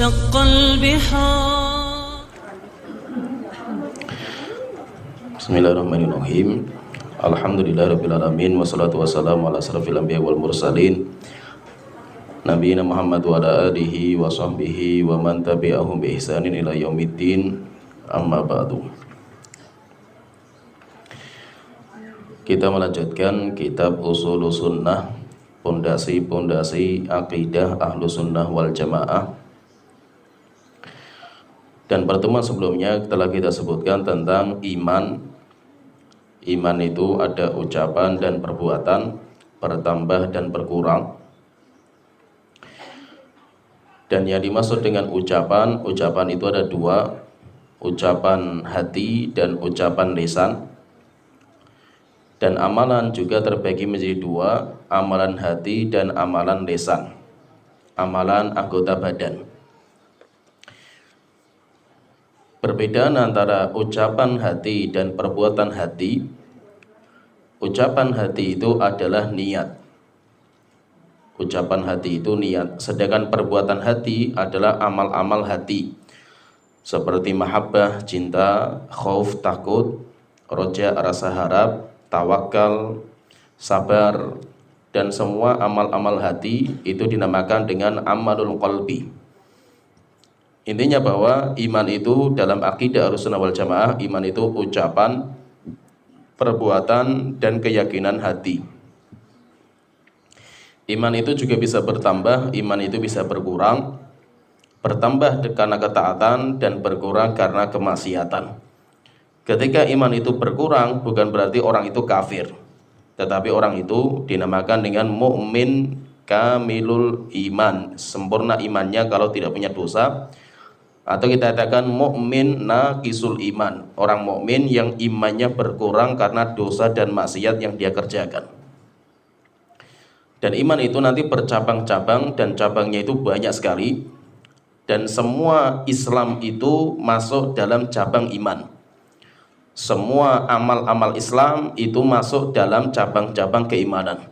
وانشق البحار. Bismillahirrahmanirrahim. Alhamdulillahirabbil alamin wassalatu wassalamu ala asrofil anbiya wal mursalin nabiyina Muhammad wa ala alihi wa sahbihi wa man tabi'ahum bi ihsanin ila yaumiddin. Amma ba'du. Kita melanjutkan kitab Ushulus Sunnah, pondasi-pondasi akidah Ahlus Sunnah wal Jamaah. Dan pertemuan sebelumnya telah kita sebutkan tentang iman. Iman itu ada ucapan dan perbuatan, bertambah dan berkurang. Dan yang dimaksud dengan ucapan itu ada dua, ucapan hati dan ucapan lisan. Dan amalan juga terbagi menjadi dua, amalan hati dan amalan lisan, amalan anggota badan. Perbedaan antara ucapan hati dan perbuatan hati. Ucapan hati itu adalah niat. Ucapan hati itu niat. Sedangkan perbuatan hati adalah amal-amal hati, seperti mahabbah, cinta, khauf, takut, roja, rasa harap, tawakal, sabar, dan semua amal-amal hati itu dinamakan dengan amalul qalbi. Intinya bahwa iman itu dalam akidah Ahlussunnah wal Jamaah, iman itu ucapan, perbuatan, dan keyakinan hati. Iman itu juga bisa bertambah, iman itu bisa berkurang. Bertambah karena ketaatan dan berkurang karena kemaksiatan. Ketika iman itu berkurang bukan berarti orang itu kafir, tetapi orang itu dinamakan dengan mukmin kamilul iman, sempurna imannya kalau tidak punya dosa. Atau kita katakan mukmin naqisul iman, orang mukmin yang imannya berkurang karena dosa dan maksiat yang dia kerjakan. Dan iman itu nanti bercabang-cabang, dan cabangnya itu banyak sekali. Dan semua Islam itu masuk dalam cabang iman. Semua amal-amal Islam itu masuk dalam cabang-cabang keimanan.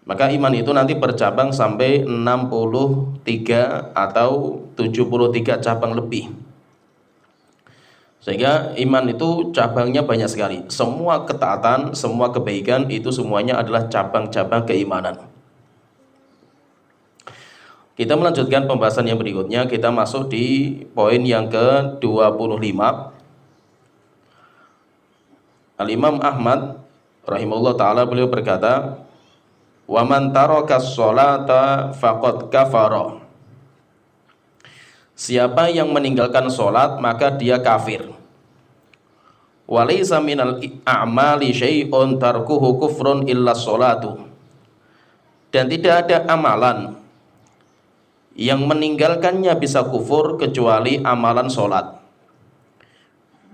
Maka iman itu nanti bercabang sampai 63 atau 73 cabang lebih. Sehingga iman itu cabangnya banyak sekali. Semua ketaatan, semua kebaikan itu semuanya adalah cabang-cabang keimanan. Kita melanjutkan pembahasan yang berikutnya. Kita masuk di poin yang ke-25. Al-Imam Ahmad rahimahullah ta'ala beliau berkata, "Wa man taraka sholata faqad kafara." Siapa yang meninggalkan sholat maka dia kafir. Walaysa minal a'mali syai'un tarkuhu kufrun illa sholatu. Dan tidak ada amalan yang meninggalkannya bisa kufur kecuali amalan sholat.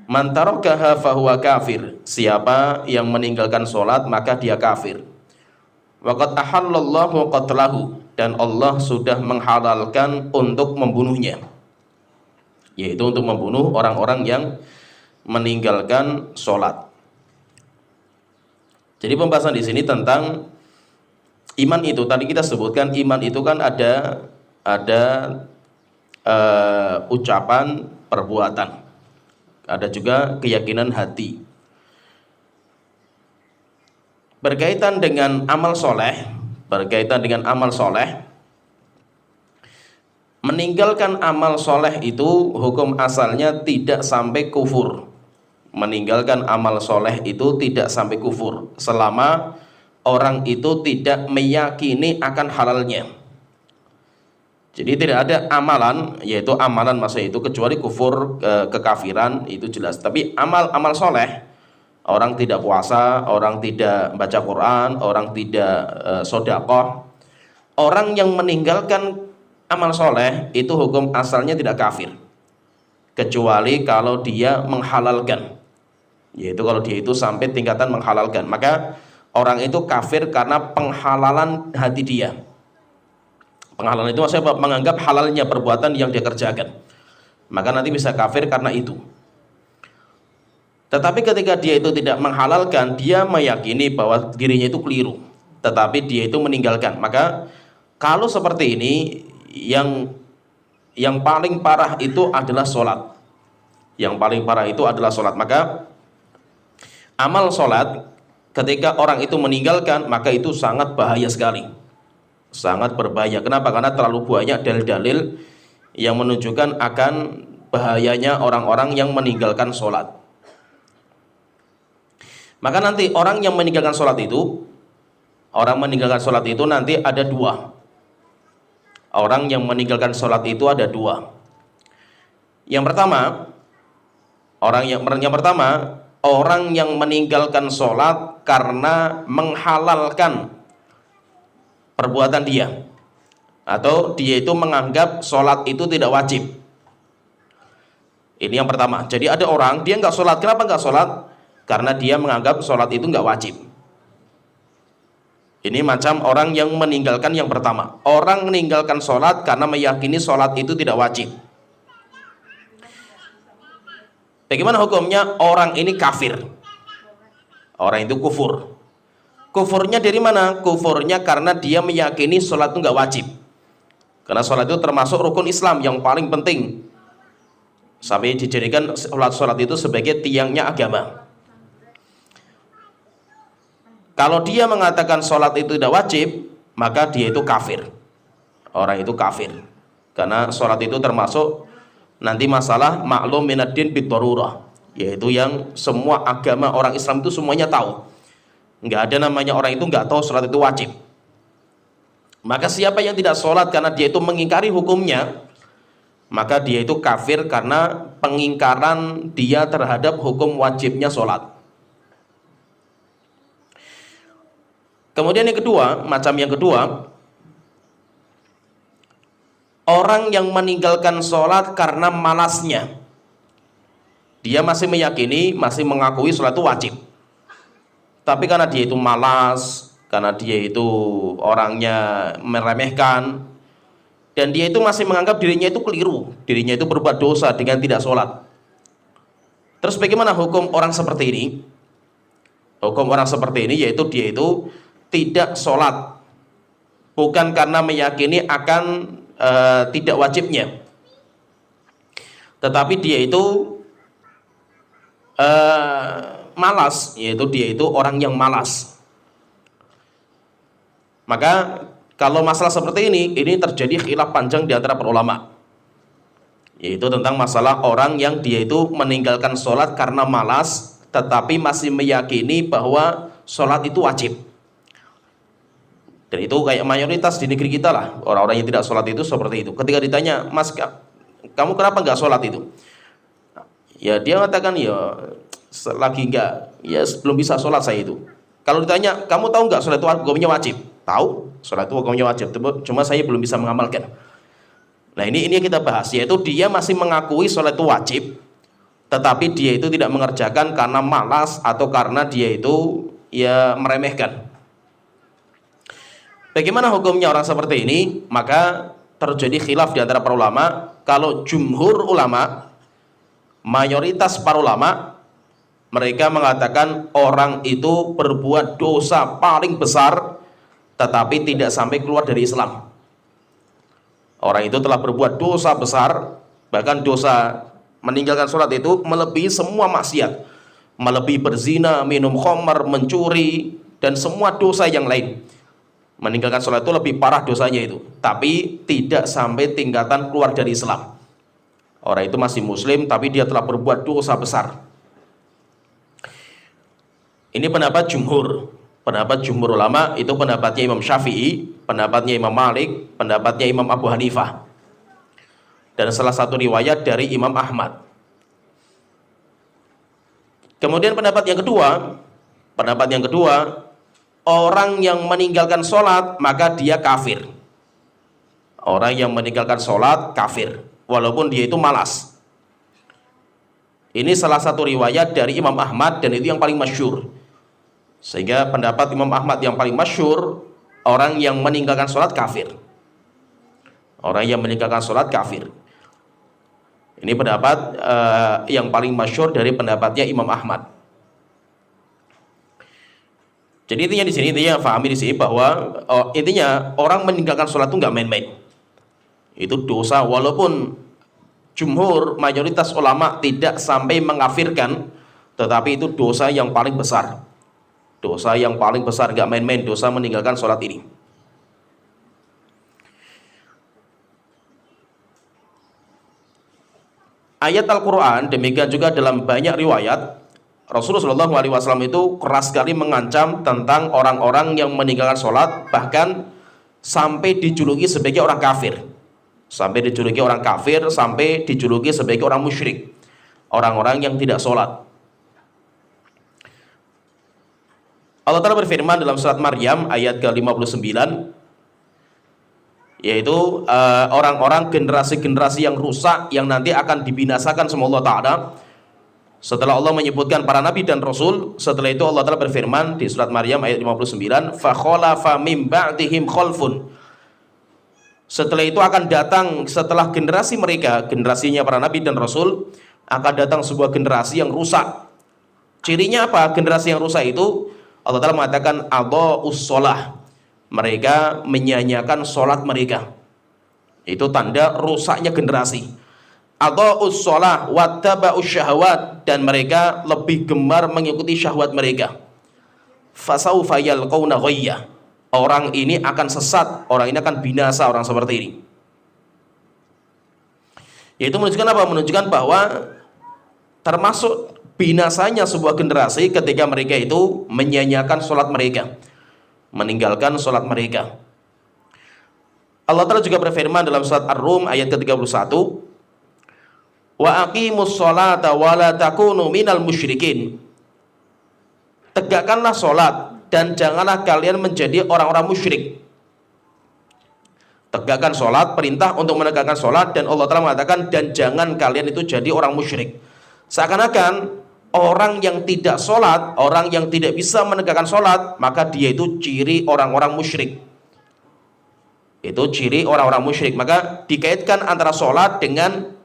Man tarakaha fahuwa kafir. Siapa yang meninggalkan sholat maka dia kafir. Waqad ahallallahu qatlahu. Dan Allah sudah menghalalkan untuk membunuhnya, yaitu untuk membunuh orang-orang yang meninggalkan sholat. Jadi pembahasan di sini tentang iman itu. Tadi kita sebutkan iman itu kan ada ucapan, perbuatan, ada juga keyakinan hati. Berkaitan dengan amal soleh, meninggalkan amal soleh itu hukum asalnya tidak sampai kufur. Meninggalkan amal soleh itu tidak sampai kufur selama orang itu tidak meyakini akan halalnya. Jadi tidak ada amalan, yaitu amalan masa itu kecuali kufur, kekafiran itu jelas. Tapi amal soleh, orang tidak puasa, orang tidak baca Quran, orang tidak sedekah, orang yang meninggalkan amal soleh itu hukum asalnya tidak kafir, kecuali kalau dia menghalalkan, yaitu kalau dia itu sampai tingkatan menghalalkan, maka orang itu kafir karena penghalalan hati dia. Penghalalan itu maksudnya menganggap halalnya perbuatan yang dia kerjakan, maka nanti bisa kafir karena itu. Tetapi ketika dia itu tidak menghalalkan, dia meyakini bahwa dirinya itu keliru, tetapi dia itu meninggalkan. Maka kalau seperti ini, yang yang paling parah itu adalah sholat. Yang paling parah itu adalah sholat. Maka amal sholat ketika orang itu meninggalkan, maka itu sangat bahaya sekali, sangat berbahaya. Kenapa? Karena terlalu banyak dalil-dalil yang menunjukkan akan bahayanya orang-orang yang meninggalkan sholat. Maka nanti orang yang meninggalkan sholat itu, nanti ada dua. Orang yang meninggalkan sholat itu ada dua. Yang pertama, orang yang meninggalkan sholat karena menghalalkan perbuatan dia, atau dia itu menganggap sholat itu tidak wajib. Ini yang pertama. Jadi ada orang, dia nggak sholat. Kenapa nggak sholat? Karena dia menganggap sholat itu nggak wajib. Ini macam orang yang meninggalkan yang pertama. Orang meninggalkan sholat karena meyakini sholat itu tidak wajib. Bagaimana hukumnya? Orang ini kafir. Orang itu kufur. Kufurnya dari mana? Kufurnya karena dia meyakini sholat itu nggak wajib. Karena sholat itu termasuk rukun Islam yang paling penting, sampai dijadikan sholat itu sebagai tiangnya agama. Kalau dia mengatakan sholat itu tidak wajib, maka dia itu kafir. Orang itu kafir. Karena sholat itu termasuk nanti masalah maklum minaddin bid-darurah, yaitu yang semua agama orang Islam itu semuanya tahu. Nggak ada namanya orang itu nggak tahu sholat itu wajib. Maka siapa yang tidak sholat karena dia itu mengingkari hukumnya, maka dia itu kafir karena pengingkaran dia terhadap hukum wajibnya sholat. Kemudian yang kedua, orang yang meninggalkan sholat karena malasnya. Dia masih meyakini, masih mengakui sholat itu wajib, tapi karena dia itu malas, karena dia itu orangnya meremehkan, dan dia itu masih menganggap dirinya itu keliru, dirinya itu berbuat dosa dengan tidak sholat. Terus bagaimana hukum orang seperti ini? Hukum orang seperti ini yaitu dia itu tidak sholat, bukan karena meyakini akan tidak wajibnya, tetapi dia itu malas, yaitu dia itu orang yang malas. Maka kalau masalah seperti ini terjadi khilaf panjang di antara para ulama, yaitu tentang masalah orang yang dia itu meninggalkan sholat karena malas, tetapi masih meyakini bahwa sholat itu wajib. Dan itu kayak mayoritas di negeri kita lah, orang-orang yang tidak sholat itu seperti itu. Ketika ditanya, "Mas, kamu kenapa nggak sholat itu?" Ya dia mengatakan, ya lagi nggak, ya belum bisa sholat saya itu. Kalau ditanya, "Kamu tahu nggak sholat itu hukumnya wajib?" Tahu, sholat itu hukumnya wajib, cuma saya belum bisa mengamalkan. Nah ini yang kita bahas, yaitu dia masih mengakui sholat itu wajib, tetapi dia itu tidak mengerjakan karena malas atau karena dia itu ya meremehkan. Bagaimana hukumnya orang seperti ini? Maka terjadi khilaf di antara para ulama. Kalau jumhur ulama, mayoritas para ulama, mereka mengatakan orang itu berbuat dosa paling besar, tetapi tidak sampai keluar dari Islam. Orang itu telah berbuat dosa besar, bahkan dosa meninggalkan sholat itu melebihi semua maksiat, melebihi berzina, minum khamar, mencuri, dan semua dosa yang lain. Meninggalkan sholat itu lebih parah dosanya itu, tapi tidak sampai tingkatan keluar dari Islam. Orang itu masih muslim, tapi dia telah berbuat dosa besar. Ini pendapat jumhur. Pendapat jumhur ulama itu pendapatnya Imam Syafi'i, pendapatnya Imam Malik, pendapatnya Imam Abu Hanifah, dan salah satu riwayat dari Imam Ahmad. Kemudian pendapat yang kedua, orang yang meninggalkan sholat maka dia kafir. Orang yang meninggalkan sholat kafir, walaupun dia itu malas. Ini salah satu riwayat dari Imam Ahmad dan itu yang paling masyhur. Sehingga pendapat Imam Ahmad yang paling masyhur, orang yang meninggalkan sholat kafir. Orang yang meninggalkan sholat kafir. Ini pendapat yang paling masyhur dari pendapatnya Imam Ahmad. Jadi intinya fahami di sini bahwa intinya orang meninggalkan sholat itu nggak main-main. Itu dosa walaupun jumhur mayoritas ulama tidak sampai mengkafirkan, tetapi itu dosa yang paling besar. Dosa yang paling besar, gak main-main dosa meninggalkan sholat ini. Ayat Al-Quran, demikian juga dalam banyak riwayat, Rasulullah SAW itu keras sekali mengancam tentang orang-orang yang meninggalkan sholat, bahkan sampai dijuluki sebagai orang kafir. Sampai dijuluki orang kafir, sampai dijuluki sebagai orang musyrik, orang-orang yang tidak sholat. Allah Ta'ala berfirman dalam surat Maryam ayat ke-59, yaitu orang-orang generasi-generasi yang rusak yang nanti akan dibinasakan sama Allah Ta'ala. Setelah Allah menyebutkan para nabi dan rasul, setelah itu Allah Ta'ala berfirman di surat Maryam ayat 59, fa khalafa mim ba'dihim khalfun. Setelah itu akan datang, setelah generasi mereka, generasinya para nabi dan rasul, akan datang sebuah generasi yang rusak. Cirinya apa generasi yang rusak itu? Allah Ta'ala mengatakan adha'us shalah, mereka menyanyiakan sholat mereka. Itu tanda rusaknya generasi. Adha'us shalah wattaba'us syahawat, dan mereka lebih gemar mengikuti syahwat mereka. Fasawfa yalqawna ghayya, orang ini akan sesat, orang ini akan binasa, orang seperti ini. Yaitu menunjukkan apa? Menunjukkan bahwa termasuk binasanya sebuah generasi ketika mereka itu menyanyiakan sholat mereka, meninggalkan sholat mereka. Allah Ta'ala juga berfirman dalam surat Ar-Rum ayat ke-31, wa aqimus sholata wa la takunu minal musyrikin. Tegakkanlah sholat dan janganlah kalian menjadi orang-orang musyrik. Tegakkan sholat, perintah untuk menegakkan sholat, dan Allah Ta'ala mengatakan dan jangan kalian itu jadi orang musyrik. Seakan-akan orang yang tidak sholat, orang yang tidak bisa menegakkan sholat, maka dia itu ciri orang-orang musyrik. Itu ciri orang-orang musyrik. Maka dikaitkan antara sholat dengan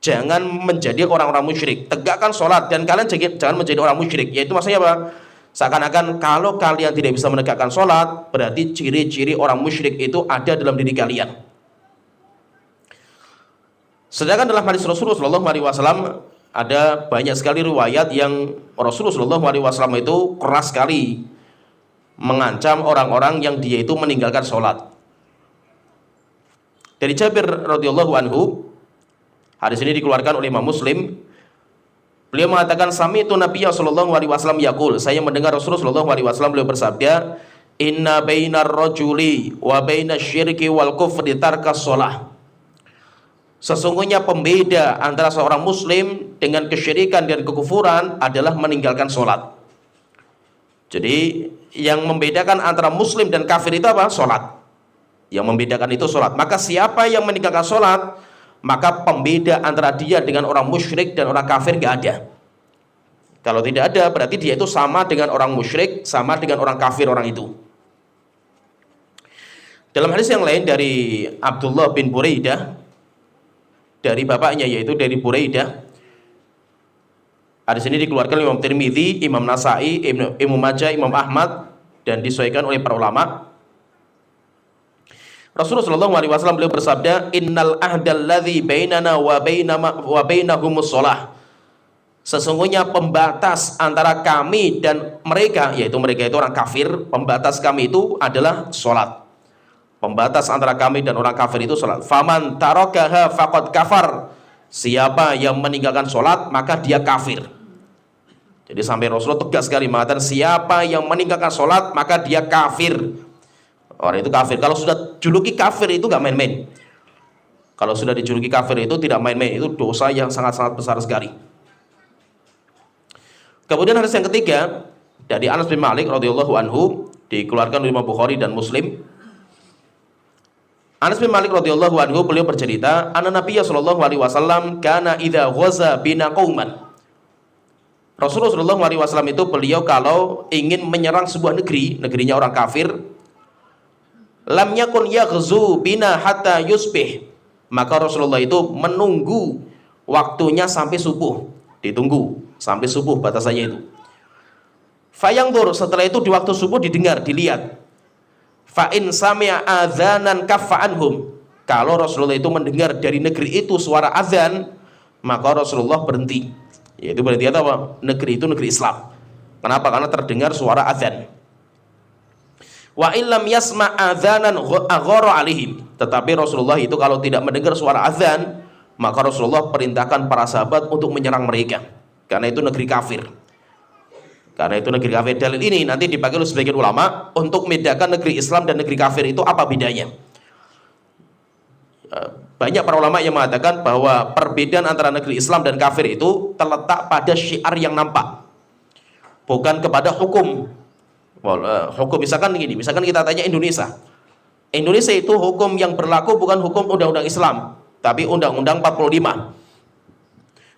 jangan menjadi orang-orang musyrik. Tegakkan sholat dan kalian jangan menjadi orang musyrik. Yaitu maksudnya apa? Seakan-akan kalau kalian tidak bisa menegakkan sholat, berarti ciri-ciri orang musyrik itu ada dalam diri kalian. Sedangkan dalam hadis Rasulullah SAW ada banyak sekali riwayat yang Rasulullah SAW itu keras sekali mengancam orang-orang yang dia itu meninggalkan sholat. Dari Jabir radhiyallahu anhu, hadis ini dikeluarkan oleh Imam Muslim. Beliau mengatakan, sami'tu Nabiyya sallallahu alaihi wasallam yaqul, saya mendengar Rasulullah sallallahu alaihi wasallam beliau bersabda, inna bainar rajuli wa baiнаsyirki wal kufri tarkas shalah. Sesungguhnya pembeda antara seorang muslim dengan kesyirikan dan kekufuran adalah meninggalkan sholat. Jadi yang membedakan antara muslim dan kafir itu apa? Sholat. Yang membedakan itu sholat. Maka siapa yang meninggalkan sholat, maka pembeda antara dia dengan orang musyrik dan orang kafir gak ada. Kalau tidak ada, berarti dia itu sama dengan orang musyrik, sama dengan orang kafir orang itu. Dalam hadis yang lain dari Abdullah bin Buraidah, dari bapaknya yaitu dari Buraidah, hadis ini dikeluarkan oleh Imam Tirmidzi, Imam Nasai, Imam Majah, Imam Ahmad, dan disahihkan oleh para ulama. Rasulullah SAW beliau bersabda, innal ahdal ladzi bainana wa bainahumus shalah. Sesungguhnya pembatas antara kami dan mereka, yaitu mereka itu orang kafir, pembatas kami itu adalah sholat. Pembatas antara kami dan orang kafir itu sholat. Faman tarakaha faqad kafar. Siapa yang meninggalkan sholat, maka dia kafir. Jadi sampai Rasulullah tegas sekali mengatakan, siapa yang meninggalkan sholat, maka dia kafir. Orang itu kafir. Kalau sudah juluki kafir itu gak main-main. Kalau sudah dijuluki kafir itu tidak main-main. Itu dosa yang sangat-sangat besar sekali. Kemudian hadis yang ketiga dari Anas bin Malik radhiyallahu anhu, dikeluarkan oleh Imam Bukhari dan Muslim. Anas bin Malik radhiyallahu anhu beliau bercerita, anna Nabiyya sallallahu alaihi wasallam kana idza ghaza bina qauman. Rasulullah sallallahu alaihi wasallam itu beliau kalau ingin menyerang sebuah negeri, negerinya orang kafir, lam yakun yaghzu bina hatta yusbih. Maka Rasulullah itu menunggu waktunya sampai subuh, ditunggu sampai subuh batasannya itu. Fayangdur, setelah itu di waktu subuh didengar, dilihat. Fa in sami'a adzanan kaffa anhum. Kalau Rasulullah itu mendengar dari negeri itu suara azan, maka Rasulullah berhenti. Yaitu berarti apa? Negeri itu negeri Islam. Kenapa? Karena terdengar suara azan. Wa illam yasma' adzanan aghara alaihim. Tetapi Rasulullah itu kalau tidak mendengar suara azan, maka Rasulullah perintahkan para sahabat untuk menyerang mereka. Karena itu negeri kafir. Karena itu negeri kafir. Dalil ini nanti dipakai oleh sebagian ulama untuk membedakan negeri Islam dan negeri kafir itu apa bedanya. Banyak para ulama yang mengatakan bahwa perbedaan antara negeri Islam dan kafir itu terletak pada syiar yang nampak, bukan kepada hukum. Hukum misalkan gini, misalkan kita tanya Indonesia. Indonesia itu hukum yang berlaku bukan hukum undang-undang Islam, tapi undang-undang 45.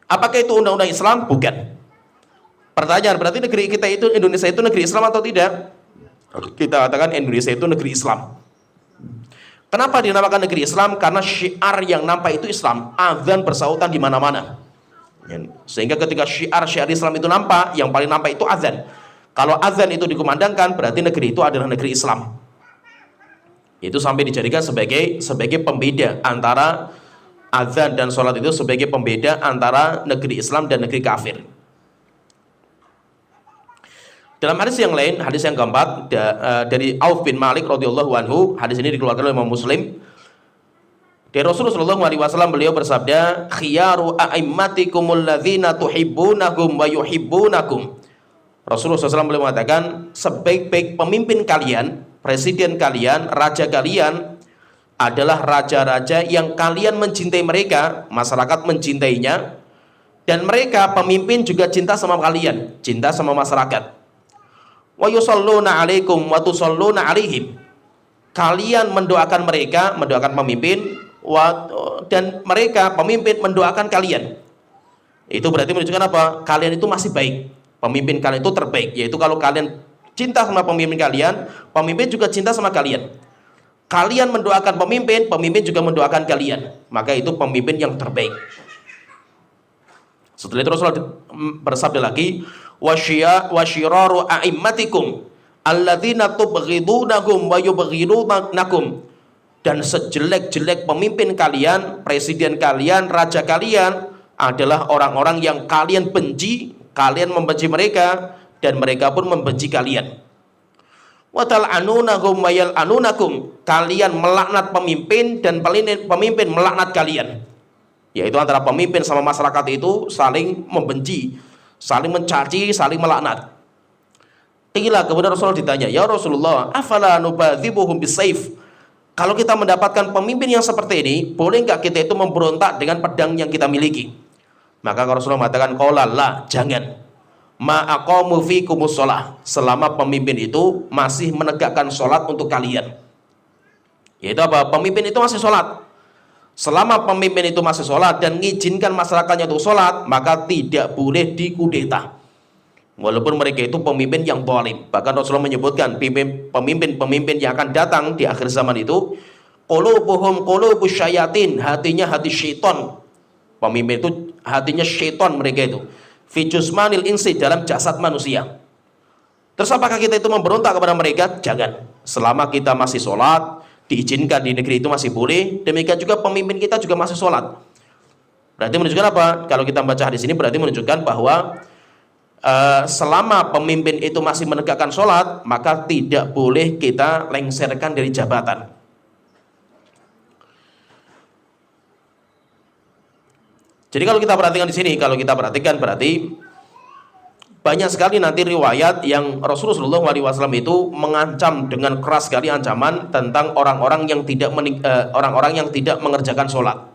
Apakah itu undang-undang Islam? Bukan. Pertanyaan, berarti negeri kita itu, Indonesia itu negeri Islam atau tidak? Kita katakan Indonesia itu negeri Islam. Kenapa dinamakan negeri Islam? Karena syiar yang nampak itu Islam. Azan bersautan di mana-mana. Sehingga ketika syiar Islam itu nampak, yang paling nampak itu azan. Kalau azan itu dikumandangkan, berarti negeri itu adalah negeri Islam. Itu sampai dijadikan sebagai pembeda antara azan dan sholat, itu sebagai pembeda antara negeri Islam dan negeri kafir. Dalam hadis yang lain, hadis yang keempat dari Auf bin Malik radhiyallahu anhu, hadis ini dikeluarkan oleh Imam Muslim. Dari Rasulullah SAW beliau bersabda, "Khiyaru a'immatikumul ladzina tuhibbunahum wa yuhibbunakum." Rasulullah SAW beliau mengatakan, sebaik-baik pemimpin kalian, presiden kalian, raja kalian adalah raja-raja yang kalian mencintai mereka, masyarakat mencintainya, dan mereka pemimpin juga cinta sama kalian, cinta sama masyarakat. Wa yusalluna alaikum wa tusalluna alaihim. Kalian mendoakan mereka, mendoakan pemimpin, dan mereka pemimpin mendoakan kalian. Itu berarti menunjukkan apa? Kalian itu masih baik. Pemimpin kalian itu terbaik, yaitu kalau kalian cinta sama pemimpin kalian, pemimpin juga cinta sama kalian. Kalian mendoakan pemimpin, pemimpin juga mendoakan kalian. Maka itu pemimpin yang terbaik. Setelah itu Rasulullah bersabda lagi, wasyiraru a'immatikum alladzina tubghidunahum wa yubghidunakum. Dan sejelek-jelek pemimpin kalian, presiden kalian, raja kalian adalah orang-orang yang kalian benci, kalian membenci mereka, dan mereka pun membenci kalian. Wa tal'anunahum wa yal'anunakum. Kalian melaknat pemimpin dan pemimpin melaknat kalian. Yaitu antara pemimpin sama masyarakat itu saling membenci, saling mencaci, saling melaknat. Qila, kemudian Rasulullah ditanya, "Ya Rasulullah, afala nubadzibuhum bisayf?" Kalau kita mendapatkan pemimpin yang seperti ini, boleh enggak kita itu memberontak dengan pedang yang kita miliki? Maka Rasulullah mengatakan, qala la, jangan. Ma aqamu fikumus shalah, selama pemimpin itu masih menegakkan sholat untuk kalian. Yaitu apa? Pemimpin itu masih sholat. Selama pemimpin itu masih sholat dan mengizinkan masyarakatnya untuk sholat, maka tidak boleh dikudeta. Walaupun mereka itu pemimpin yang zalim. Bahkan Rasulullah menyebutkan pemimpin-pemimpin yang akan datang di akhir zaman itu, qulubuhum qulubus syayatin, hatinya hati syaitan. Pemimpin itu hatinya syaitan mereka itu. Fi jusmanil insi, dalam jasad manusia. Terus apakah kita itu memberontak kepada mereka? Jangan. Selama kita masih sholat, diizinkan di negeri itu masih boleh. Demikian juga pemimpin kita juga masih sholat. Berarti menunjukkan apa? Kalau kita baca hadis ini berarti menunjukkan bahwa selama pemimpin itu masih menegakkan sholat, maka tidak boleh kita lengserkan dari jabatan. Jadi kalau kita perhatikan di sini, berarti banyak sekali nanti riwayat yang Rasulullah SAW itu mengancam dengan keras sekali ancaman tentang orang-orang yang tidak mengerjakan sholat.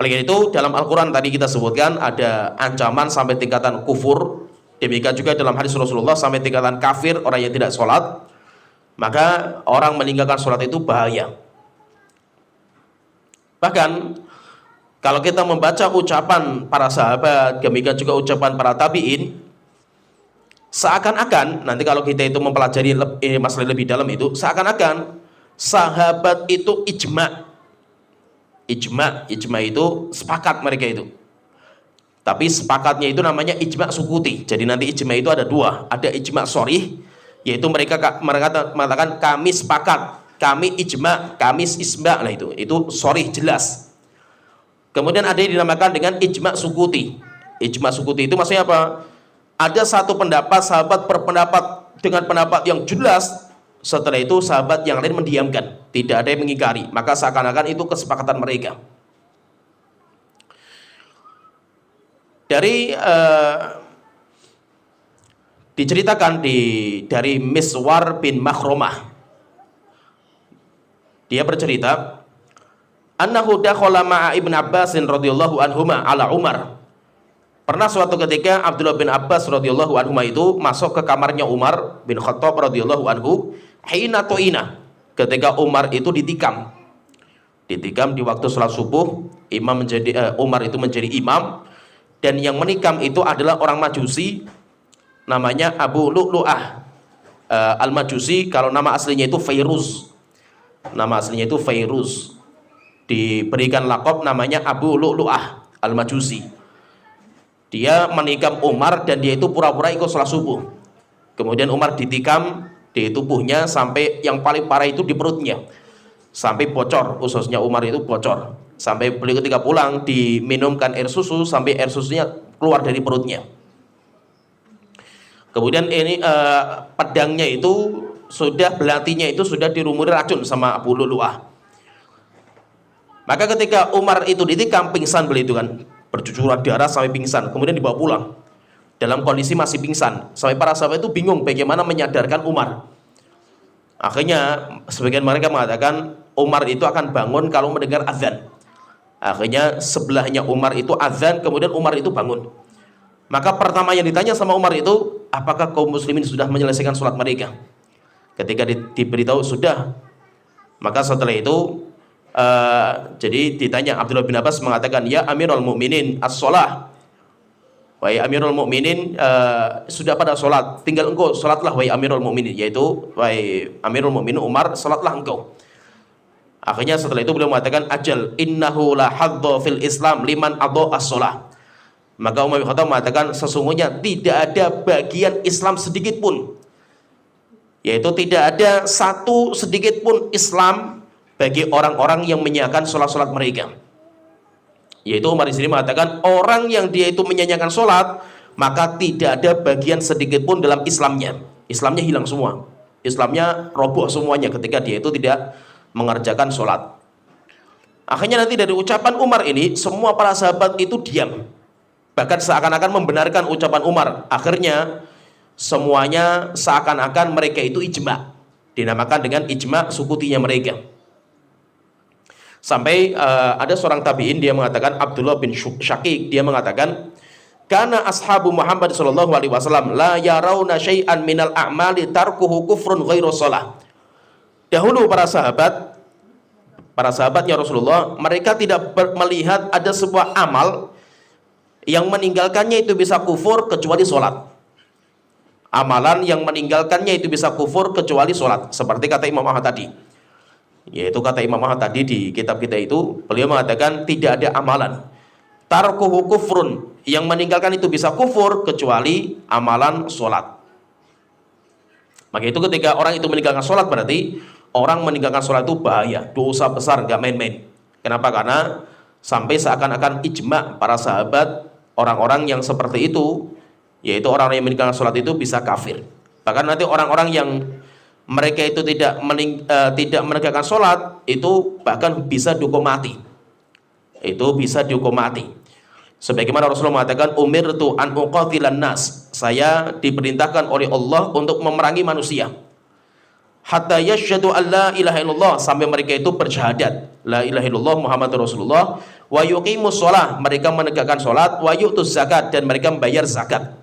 Oleh karena itu dalam Al-Quran tadi kita sebutkan ada ancaman sampai tingkatan kufur. Demikian juga dalam hadis Rasulullah sampai tingkatan kafir orang yang tidak sholat. Maka orang meninggalkan sholat itu bahaya. Bahkan kalau kita membaca ucapan para sahabat, demikian juga ucapan para tabi'in, seakan-akan nanti kalau kita itu mempelajari masalah lebih dalam itu, seakan-akan sahabat itu ijma itu sepakat mereka itu. Tapi sepakatnya itu namanya ijma sukuti. Jadi nanti ijma itu ada dua, ada ijma shorih, yaitu mereka mengatakan kami sepakat kami ijma, kami isma, lah itu sorry jelas. Kemudian ada yang dinamakan dengan ijma sukuti. Ijma sukuti itu maksudnya apa? Ada satu pendapat, sahabat berpendapat dengan pendapat yang jelas, setelah itu sahabat yang lain mendiamkan, tidak ada yang mengingkari, maka seakan-akan itu kesepakatan mereka. Dari diceritakan dari Miswar bin Makhromah, dia bercerita, annahu dakhala ma'a Ibn Abbas radhiyallahu anhuma ala Umar. Pernah suatu ketika Abdullah bin Abbas radhiyallahu anhuma itu masuk ke kamarnya Umar bin Khattab radhiyallahu anhu, hina tu'ina, ketika Umar itu ditikam di waktu sholat subuh. Umar itu menjadi imam, dan yang menikam itu adalah orang Majusi, namanya Abu Lu'lu'ah al-Majusi. Kalau nama aslinya itu Fairuz, diberikan lakop namanya Abu Lu'lu'ah al-Majusi. Dia menikam Umar dan dia itu pura-pura ikut sholat subuh. Kemudian Umar ditikam di tubuhnya sampai yang paling parah itu di perutnya, sampai bocor, ususnya Umar itu bocor. Sampai beliau ketika pulang diminumkan air susu sampai air susunya keluar dari perutnya. Kemudian ini pedangnya itu sudah, belatinya itu sudah dirumuri racun sama Abu Lu'lu'ah. Maka ketika Umar itu ditikam, pingsan beliau itu kan, bercucuran darah sampai pingsan, kemudian dibawa pulang dalam kondisi masih pingsan, sampai para sahabat itu bingung bagaimana menyadarkan Umar. Akhirnya sebagian mereka mengatakan Umar itu akan bangun kalau mendengar azan. Akhirnya sebelahnya Umar itu azan, kemudian Umar itu bangun. Maka pertama yang ditanya sama Umar itu, apakah kaum muslimin sudah menyelesaikan sholat mereka? Ketika diberitahu sudah, maka setelah itu jadi ditanya, Abdullah bin Abbas mengatakan, ya Amirul Mukminin as-sholah, wahai Amirul Mukminin, sudah pada sholat, tinggal engkau sholatlah wahai Amirul Mukminin, yaitu wahai Amirul Mukminin Umar, sholatlah engkau. Akhirnya setelah itu beliau mengatakan, ajal innahu la hadza fil Islam liman adha as-sholah. Maka Umar bin Khattab mengatakan, sesungguhnya tidak ada bagian Islam sedikit pun, yaitu tidak ada satu sedikit pun Islam bagi orang-orang yang menyanyiakan sholat-sholat mereka. Yaitu Umar di sini mengatakan, orang yang dia itu menyanyiakan sholat, maka tidak ada bagian sedikit pun dalam Islamnya. Islamnya hilang semua, Islamnya roboh semuanya ketika dia itu tidak mengerjakan sholat. Akhirnya nanti dari ucapan Umar ini, semua para sahabat itu diam, bahkan seakan-akan membenarkan ucapan Umar. Akhirnya semuanya seakan-akan mereka itu ijma, dinamakan dengan ijma sukutinya mereka. Sampai ada seorang tabi'in, dia mengatakan, Abdullah bin Syakik, dia mengatakan, karena ashabu Muhammad sallallahu alaihi wasallam la yarawna syai'an minal a'mali tarkuhu kufrun ghairu shalah. Dahulu para sahabatnya Rasulullah, mereka tidak melihat ada sebuah amal yang meninggalkannya itu bisa kufur kecuali sholat. Amalan yang meninggalkannya itu bisa kufur kecuali sholat, seperti kata Imam Ahmad tadi. Yaitu kata Imam Ahmad tadi di kitab kita itu, beliau mengatakan tidak ada amalan tarkuhu kufrun, yang meninggalkan itu bisa kufur kecuali amalan sholat. Maka itu ketika orang itu meninggalkan sholat, berarti orang meninggalkan sholat itu bahaya, dosa besar, nggak main-main. Kenapa? Karena sampai seakan-akan ijma para sahabat, orang-orang yang seperti itu, yaitu orang yang meninggalkan sholat itu bisa kafir. Bahkan nanti orang-orang yang mereka itu tidak menegakkan sholat, itu bahkan bisa dihukum mati. Itu bisa dihukum mati. Sebagaimana Rasulullah mengatakan, umirtu an uqatilan nas, saya diperintahkan oleh Allah untuk memerangi manusia, hatta yashhadu an la ilaha illallah, sampai mereka itu bersyahadat la ilaha illallah Muhammadur Rasulullah, wa yuqimus shalah, mereka menegakkan sholat, wa yu'tuz zakat, dan mereka membayar zakat.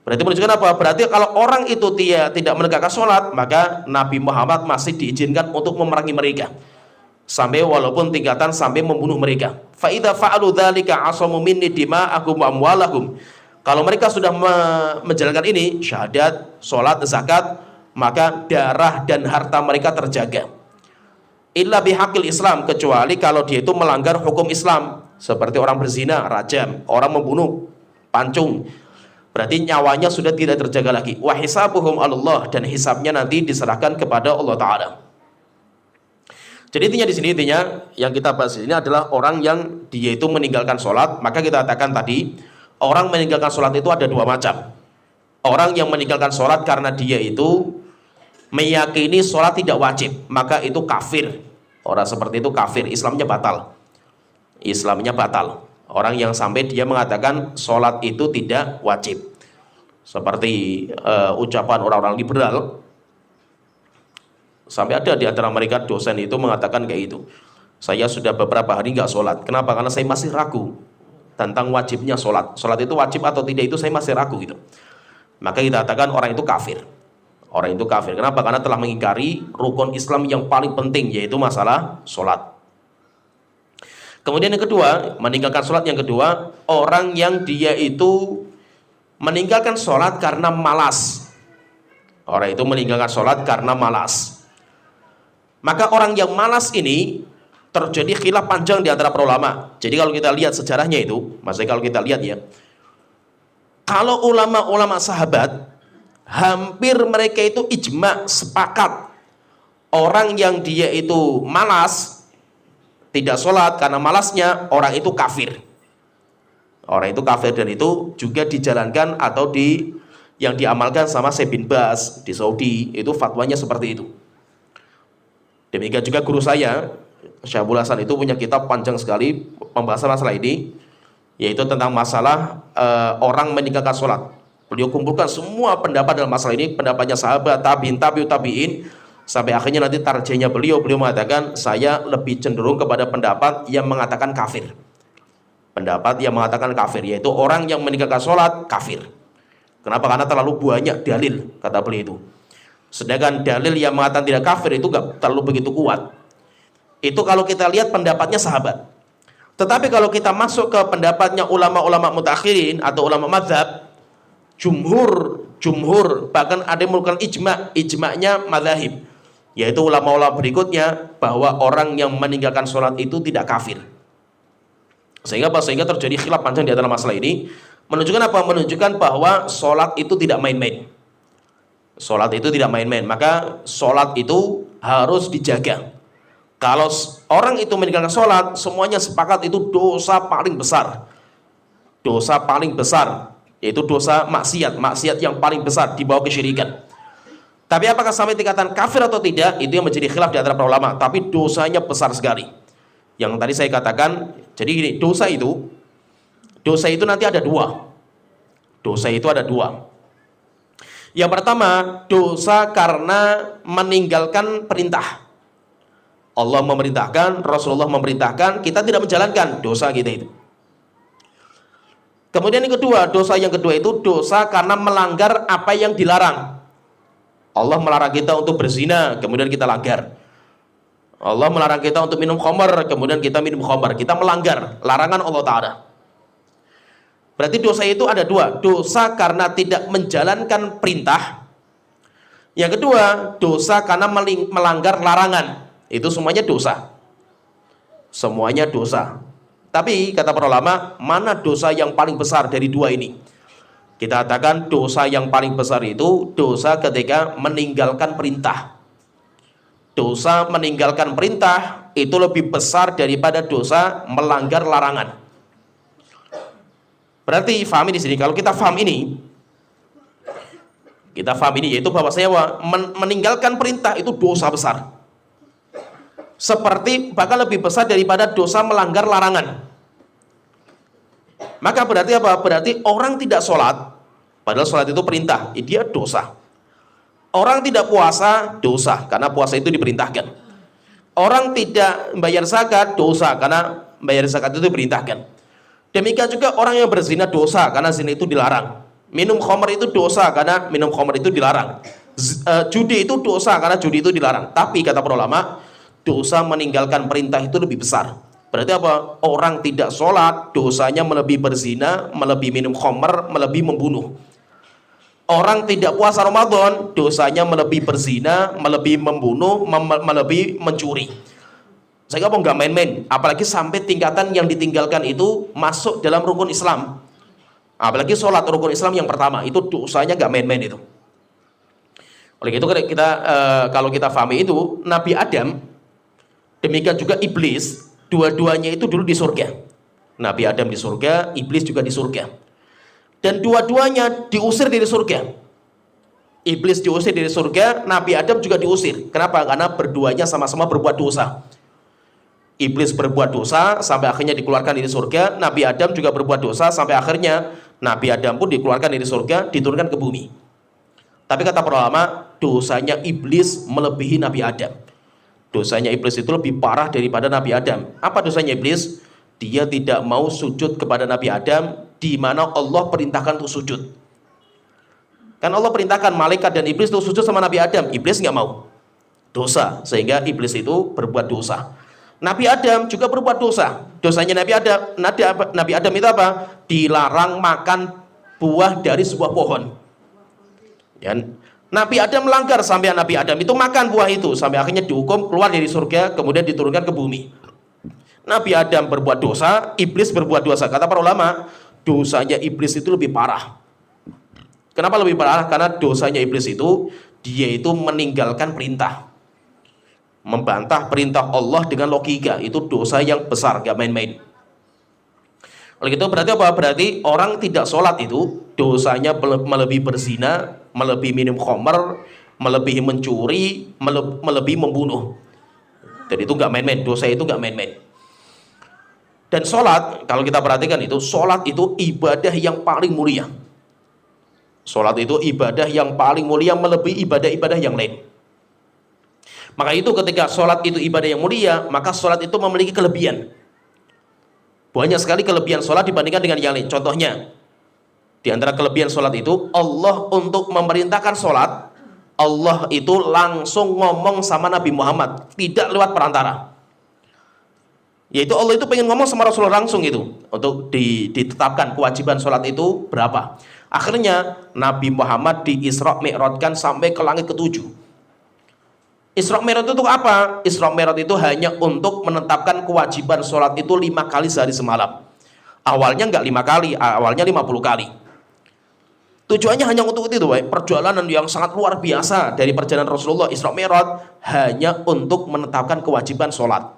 Berarti menunjukkan apa? Berarti kalau orang itu dia tidak menegakkan sholat, maka Nabi Muhammad masih diizinkan untuk memerangi mereka, sampai walaupun tingkatan sampai membunuh mereka. Fa idza fa'alu dzalika asamu minni dima'ahum wa amwalahum. Kalau mereka sudah menjalankan ini, syahadat, sholat, zakat, maka darah dan harta mereka terjaga. Illa bihaqil Islam, kecuali kalau dia itu melanggar hukum Islam, seperti orang berzina, rajam, orang membunuh, pancung. Berarti nyawanya sudah tidak terjaga lagi. Wa hisabuhum Allah, dan hisabnya nanti diserahkan kepada Allah Ta'ala. Jadi intinya di sini, intinya yang kita bahas ini adalah orang yang dia itu meninggalkan sholat. Maka kita katakan tadi, orang meninggalkan sholat itu ada dua macam. Orang yang meninggalkan sholat karena dia itu meyakini sholat tidak wajib, maka itu kafir. Orang seperti itu kafir, Islamnya batal. Islamnya batal. Orang yang sampai dia mengatakan sholat itu tidak wajib. Seperti ucapan orang-orang liberal. Sampai ada di antara mereka dosen itu mengatakan kayak itu. Saya sudah beberapa hari nggak sholat. Kenapa? Karena saya masih ragu tentang wajibnya sholat. Sholat itu wajib atau tidak itu saya masih ragu gitu. Maka kita katakan orang itu kafir. Orang itu kafir. Kenapa? Karena telah mengingkari rukun Islam yang paling penting, yaitu masalah sholat. Kemudian yang kedua, meninggalkan sholat yang kedua, orang yang dia itu meninggalkan sholat karena malas. Orang itu meninggalkan sholat karena malas. Maka orang yang malas ini terjadi khilaf panjang di antara para ulama. Jadi kalau kita lihat sejarahnya itu, maksudnya kalau kita lihat ya, kalau ulama-ulama sahabat, hampir mereka itu ijma sepakat orang yang dia itu malas, tidak sholat karena malasnya, orang itu kafir. Orang itu kafir, dan itu juga dijalankan atau yang diamalkan sama Syekh bin Baz di Saudi, itu fatwanya seperti itu. Demikian juga guru saya, Syabul Hasan, itu punya kitab panjang sekali pembahasan masalah ini, yaitu tentang masalah orang meninggalkan sholat. Beliau kumpulkan semua pendapat dalam masalah ini, pendapatnya sahabat, tabi'in, tabi'ut tabi'in, sampai akhirnya nanti tarjihnya beliau mengatakan, saya lebih cenderung kepada pendapat yang mengatakan kafir. Pendapat yang mengatakan kafir, yaitu orang yang meninggalkan sholat kafir. Kenapa? Karena terlalu banyak dalil, kata beliau itu. Sedangkan dalil yang mengatakan tidak kafir itu gak terlalu begitu kuat. Itu kalau kita lihat pendapatnya sahabat. Tetapi kalau kita masuk ke pendapatnya ulama-ulama mutakhirin atau ulama mazhab, jumhur, bahkan ada yang melakukan ijma'nya mazhab, yaitu ulama-ulama berikutnya, bahwa orang yang meninggalkan sholat itu tidak kafir. Sehingga terjadi khilaf panjang di antara masalah ini. Menunjukkan apa? Menunjukkan bahwa sholat itu tidak main-main. Sholat itu tidak main-main. Maka sholat itu harus dijaga. Kalau orang itu meninggalkan sholat, semuanya sepakat itu dosa paling besar. Dosa paling besar, yaitu dosa maksiat yang paling besar di bawah kesyirikan. Tapi apakah sampai tingkatan kafir atau tidak, itu yang menjadi khilaf di antara para ulama. Tapi dosanya besar sekali. Yang tadi saya katakan, jadi gini, dosa itu nanti ada dua. Dosa itu ada dua. Yang pertama, dosa karena meninggalkan perintah. Allah memerintahkan, Rasulullah memerintahkan, kita tidak menjalankan, dosa kita itu. Kemudian yang kedua, dosa yang kedua itu dosa karena melanggar apa yang dilarang. Allah melarang kita untuk berzina, kemudian kita langgar. Allah melarang kita untuk minum khamar, kemudian kita minum khamar. Kita melanggar larangan Allah Ta'ala. Berarti dosa itu ada dua. Dosa karena tidak menjalankan perintah. Yang kedua, dosa karena melanggar larangan. Itu semuanya dosa. Semuanya dosa. Tapi kata para ulama, mana dosa yang paling besar dari dua ini? Kita katakan dosa yang paling besar itu dosa ketika meninggalkan perintah. Dosa meninggalkan perintah itu lebih besar daripada dosa melanggar larangan. Berarti fahami di sini, kalau kita faham ini, yaitu bahwasanya meninggalkan perintah itu dosa besar. Seperti bahkan lebih besar daripada dosa melanggar larangan. Maka berarti apa? Berarti orang tidak sholat, padahal sholat itu perintah, dia dosa. Orang tidak puasa, dosa, karena puasa itu diperintahkan. Orang tidak bayar zakat, dosa, karena bayar zakat itu diperintahkan. Demikian juga orang yang berzina dosa, karena zina itu dilarang. Minum khamar itu dosa, karena minum khamar itu dilarang. Judi itu dosa, karena judi itu dilarang. Tapi kata para ulama, dosa meninggalkan perintah itu lebih besar. Berarti apa? Orang tidak sholat, dosanya melebihi berzina, melebihi minum khamar, melebihi membunuh. Orang tidak puasa Ramadan, dosanya melebihi berzina, melebihi membunuh, melebihi mencuri. Sehingga nggak main-main, apalagi sampai tingkatan yang ditinggalkan itu masuk dalam rukun Islam. Apalagi sholat rukun Islam yang pertama, itu dosanya nggak main-main itu. Oleh itu kita kalau kita pahami itu, Nabi Adam Demikian juga iblis, dua-duanya itu dulu di surga. Nabi Adam di surga, iblis juga di surga. Dan dua-duanya diusir dari surga. Iblis diusir dari surga, Nabi Adam juga diusir. Kenapa? Karena berduanya sama-sama berbuat dosa. Iblis berbuat dosa sampai akhirnya dikeluarkan dari surga, Nabi Adam juga berbuat dosa sampai akhirnya Nabi Adam pun dikeluarkan dari surga, diturunkan ke bumi. Tapi kata para ulama, dosanya iblis melebihi Nabi Adam. Dosanya iblis itu lebih parah daripada Nabi Adam. Apa dosanya iblis? Dia tidak mau sujud kepada Nabi Adam, di mana Allah perintahkan untuk sujud. Kan Allah perintahkan malaikat dan iblis untuk sujud sama Nabi Adam. Iblis nggak mau. Dosa. Sehingga iblis itu berbuat dosa. Nabi Adam juga berbuat dosa. Dosanya Nabi Adam itu apa? Dilarang makan buah dari sebuah pohon. Dan Nabi Adam melanggar sampai Nabi Adam itu makan buah itu sampai akhirnya dihukum keluar dari surga, kemudian diturunkan ke bumi. Nabi Adam berbuat dosa, iblis berbuat dosa. Kata para ulama, dosanya iblis itu lebih parah. Kenapa lebih parah? Karena dosanya iblis itu dia itu meninggalkan perintah, membantah perintah Allah dengan logika. Itu dosa yang besar, gak main-main. Oleh itu berarti apa? Berarti orang tidak sholat itu dosanya melebihi berzina, melebihi minum khamr, melebihi mencuri, melebihi membunuh. Dan itu nggak main-main, dosa itu nggak main-main. Dan sholat, kalau kita perhatikan itu, sholat itu ibadah yang paling mulia. Sholat itu ibadah yang paling mulia melebihi ibadah-ibadah yang lain. Maka itu ketika sholat itu ibadah yang mulia, maka sholat itu memiliki kelebihan. Banyak sekali kelebihan sholat dibandingkan dengan yang lain. Contohnya, di antara kelebihan sholat itu, Allah untuk memerintahkan sholat, Allah itu langsung ngomong sama Nabi Muhammad, tidak lewat perantara. Yaitu Allah itu pengen ngomong sama Rasulullah langsung itu, untuk ditetapkan kewajiban sholat itu berapa. Akhirnya Nabi Muhammad di Isra Mi'rajkan sampai ke langit ke-7. Isra Mi'raj itu apa? Isra Mi'raj itu hanya untuk menetapkan kewajiban sholat itu 5 kali sehari semalam. Awalnya enggak 5 kali, awalnya 50 kali. Tujuannya hanya untuk itu, perjalanan yang sangat luar biasa dari perjalanan Rasulullah Isra Mi'raj hanya untuk menetapkan kewajiban sholat.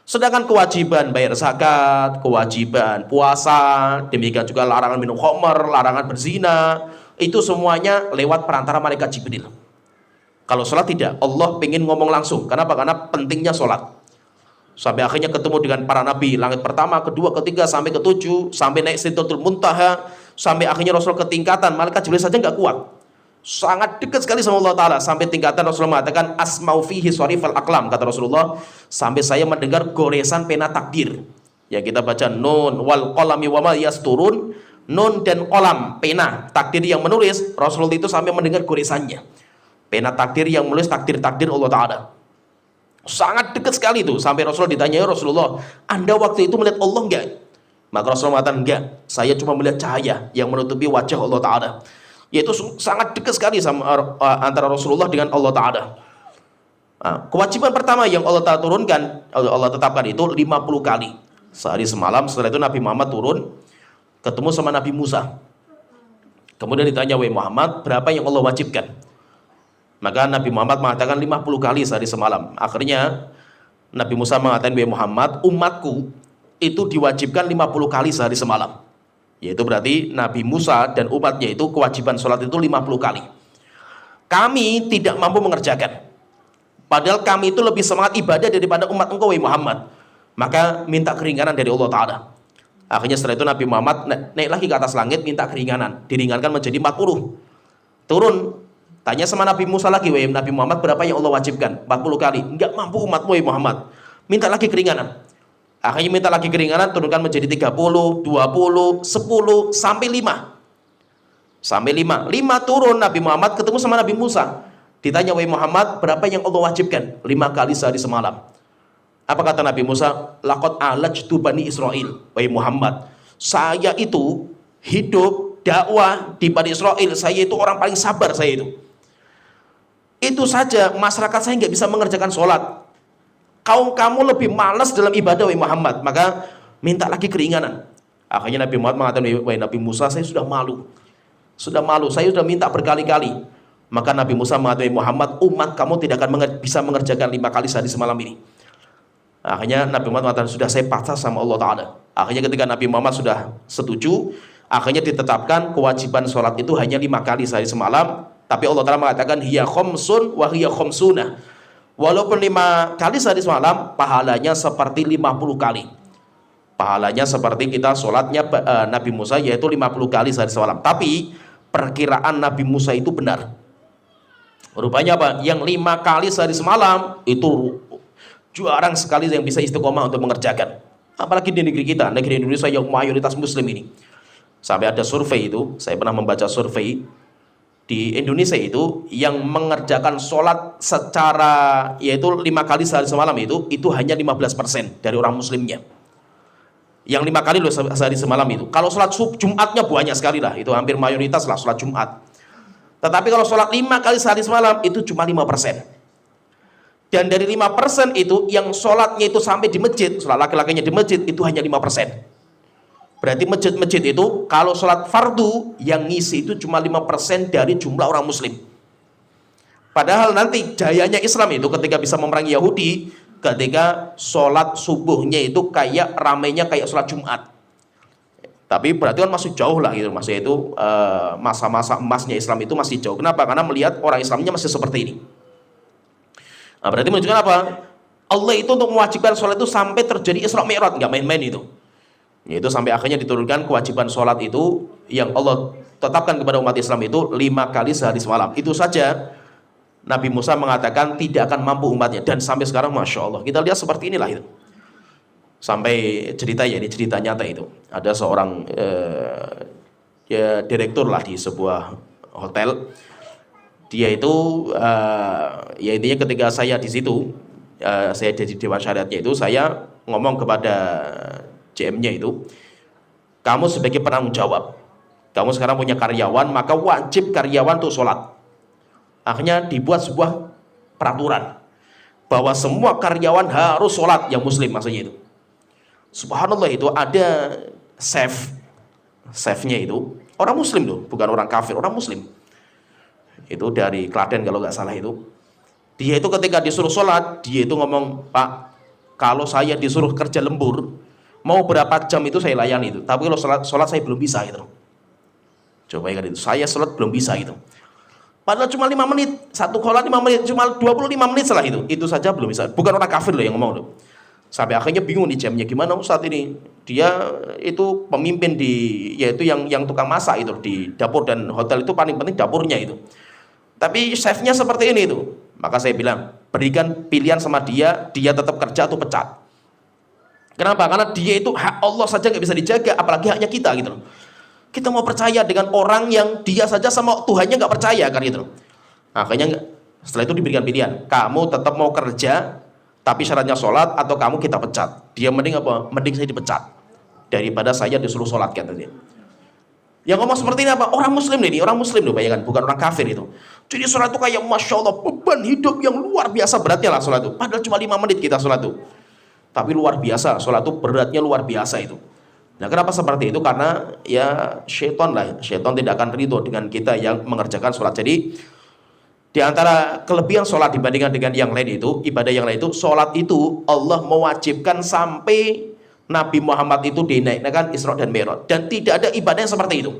Sedangkan kewajiban bayar zakat, kewajiban puasa, demikian juga larangan minum khamr, larangan berzina, itu semuanya lewat perantara malaikat Jibril. Kalau sholat tidak, Allah pengen ngomong langsung. Kenapa? Karena pentingnya sholat. Sampai akhirnya ketemu dengan para nabi, langit pertama, kedua, ketiga, sampai ke-7, sampai naik Sidratul Muntaha, sampai akhirnya Rasul ketingkatan, malaikat Jibril saja nggak kuat. Sangat dekat sekali sama Allah Ta'ala, sampai tingkatan Rasulullah mengatakan, asma'u fihi sharifal aqlam, kata Rasulullah, sampai saya mendengar goresan pena takdir. Ya kita baca, nun wal qalami wa ma yasturun, nun dan qalam, pena, takdir yang menulis, Rasulullah itu sampai mendengar goresannya. Pena takdir yang menulis takdir-takdir Allah Ta'ala. Sangat dekat sekali itu. Sampai Rasulullah ditanya, Rasulullah, Anda waktu itu melihat Allah enggak? Maka Rasulullah mengatakan, enggak. Saya cuma melihat cahaya yang menutupi wajah Allah Ta'ala. Yaitu sangat dekat sekali sama antara Rasulullah dengan Allah Ta'ala. Nah, kewajiban pertama yang Allah Ta'ala turunkan, Allah tetapkan itu 50 kali. Sehari semalam. Setelah itu Nabi Muhammad turun, ketemu sama Nabi Musa. Kemudian ditanya, wahai Muhammad, berapa yang Allah wajibkan? Maka Nabi Muhammad mengatakan 50 kali sehari semalam. Akhirnya Nabi Musa mengatakan, wahai Muhammad, umatku itu diwajibkan 50 kali sehari semalam. Yaitu berarti Nabi Musa dan umatnya itu kewajiban sholat itu 50 kali. Kami tidak mampu mengerjakan. Padahal kami itu lebih semangat ibadah daripada umat engkau, wahai Muhammad. Maka minta keringanan dari Allah Ta'ala. Akhirnya setelah itu Nabi Muhammad naik lagi ke atas langit, minta keringanan. Diringankan menjadi 40. Turun. Tanya sama Nabi Musa lagi, wahai Nabi Muhammad, berapa yang Allah wajibkan? 40 kali. Enggak mampu umatmu, wahai Muhammad. Minta lagi keringanan. Akhirnya minta lagi keringanan, turunkan menjadi 30, 20, 10, sampai 5. Sampai 5. 5 turun, Nabi Muhammad ketemu sama Nabi Musa. Ditanya, wahai Muhammad, berapa yang Allah wajibkan? 5 kali sehari semalam. Apa kata Nabi Musa? Laqad alajtu bani Israel. Wahai Muhammad, saya itu hidup, dakwah di Bani Israel. Saya itu orang paling sabar, saya itu. Itu saja masyarakat saya nggak bisa mengerjakan sholat. Kaum kamu lebih malas dalam ibadah, wahai Muhammad. Maka minta lagi keringanan. Akhirnya Nabi Muhammad mengatakan, wahai Nabi Musa, saya sudah malu. Sudah malu, saya sudah minta berkali-kali. Maka Nabi Musa mengatakan, wahai Muhammad, umat kamu tidak akan bisa mengerjakan 5 kali sehari semalam ini. Akhirnya Nabi Muhammad mengatakan, sudah saya pasrah sama Allah Ta'ala. Akhirnya ketika Nabi Muhammad sudah setuju, akhirnya ditetapkan kewajiban sholat itu hanya 5 kali sehari semalam. Tapi Allah Ta'ala mengatakan, hiya khomsun wa hiya khomsuna. Walaupun 5 kali sehari semalam, pahalanya seperti 50 kali. Pahalanya seperti kita sholatnya Nabi Musa, yaitu 50 kali sehari semalam. Tapi perkiraan Nabi Musa itu benar. Rupanya apa? Yang 5 kali sehari semalam itu jarang sekali yang bisa istiqomah untuk mengerjakan. Apalagi di negeri kita, negeri Indonesia yang mayoritas muslim ini. Sampai ada survei itu, saya pernah membaca survei di Indonesia itu yang mengerjakan sholat secara yaitu 5 kali sehari semalam itu hanya 15% dari orang muslimnya. Yang 5 kali loh sehari semalam itu. Kalau sholat Jumatnya banyak sekali lah, itu hampir mayoritas lah sholat Jumat. Tetapi kalau sholat 5 kali sehari semalam itu cuma 5%. Dan dari 5% itu yang sholatnya itu sampai di masjid, sholat laki-lakinya di masjid itu hanya 5%. Berarti masjid-masjid itu kalau sholat fardu yang ngisi itu cuma 5% dari jumlah orang muslim. Padahal nanti jayanya Islam itu ketika bisa memerangi Yahudi, ketika sholat subuhnya itu kayak ramainya kayak sholat Jumat. Tapi berarti kan masih jauh lah gitu, masih itu masa-masa emasnya Islam itu masih jauh. Kenapa? Karena melihat orang Islamnya masih seperti ini. Nah, berarti menunjukkan apa? Allah itu untuk mewajibkan sholat itu sampai terjadi Isra Mi'raj, nggak main-main itu. Yaitu sampai akhirnya diturunkan kewajiban sholat itu yang Allah tetapkan kepada umat Islam itu 5 kali sehari semalam. Itu saja Nabi Musa mengatakan tidak akan mampu umatnya, dan sampai sekarang Masya Allah kita lihat seperti inilah itu. Sampai cerita ya, ini cerita nyata itu. Ada seorang direktur lah di sebuah hotel. Dia itu ya intinya ketika saya di situ, saya jadi dewan syariatnya itu, saya ngomong kepada CM-nya itu, kamu sebagai penanggung jawab, kamu sekarang punya karyawan, maka wajib karyawan untuk sholat. Akhirnya dibuat sebuah peraturan bahwa semua karyawan harus sholat, yang muslim maksudnya itu. Subhanallah, itu ada chefnya itu orang muslim tuh, bukan orang kafir, orang muslim. Itu dari Klaten kalau nggak salah itu. Dia itu ketika disuruh sholat, dia itu ngomong, Pak, kalau saya disuruh kerja lembur, mau berapa jam itu saya layani itu. Tapi kalau sholat saya belum bisa gitu. Coba ingat itu, saya sholat belum bisa gitu. Padahal cuma 5 menit, satu sholat 5 menit, cuma 25 menit setelah itu saja belum bisa. Bukan orang kafir loh yang ngomong loh. Sampai akhirnya bingung nih jamnya, gimana Ustaz ini? Dia itu pemimpin yaitu yang tukang masak itu di dapur, dan hotel itu paling penting dapurnya itu. Tapi chefnya seperti ini itu. Maka saya bilang, berikan pilihan sama dia tetap kerja atau pecat. Kenapa? Karena dia itu hak Allah saja nggak bisa dijaga, apalagi haknya kita gitu loh. Kita mau percaya dengan orang yang dia saja sama Tuhannya nggak percaya kan gitu loh. Akhirnya setelah itu diberikan pilihan, kamu tetap mau kerja tapi syaratnya sholat, atau kamu kita pecat. Dia mending apa? Mending saya dipecat daripada saya disuruh sholat katanya. Yang ngomong seperti ini apa? Orang muslim nih, orang muslim loh, bayangkan, bukan orang kafir itu. Jadi sholat itu kayak Masya Allah, beban hidup yang luar biasa beratnya lah sholat itu. Padahal cuma 5 menit kita sholat itu. Tapi luar biasa, sholat itu beratnya luar biasa itu. Nah, kenapa seperti itu? Karena ya syaitan lah, syaitan tidak akan ridho dengan kita yang mengerjakan sholat. Jadi di antara kelebihan sholat dibandingkan dengan yang lain itu, ibadah yang lain itu, sholat itu Allah mewajibkan sampai Nabi Muhammad itu dinaikkan Isra dan Mi'raj. Dan tidak ada ibadah yang seperti itu.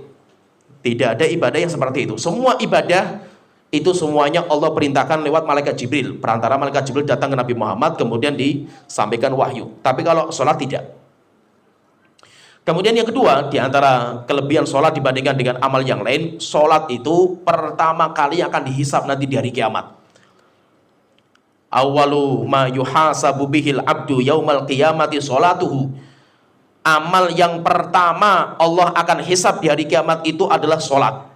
Tidak ada ibadah yang seperti itu. Semua ibadah itu semuanya Allah perintahkan lewat malaikat Jibril. Perantara malaikat Jibril datang ke Nabi Muhammad, kemudian disampaikan wahyu. Tapi kalau sholat tidak. Kemudian yang kedua, di antara kelebihan sholat dibandingkan dengan amal yang lain, sholat itu pertama kali akan dihisab nanti di hari kiamat. Awalu ma yuhasabu bihil abdu yaumal qiyamati sholatuhu. Amal yang pertama Allah akan hisab di hari kiamat itu adalah sholat.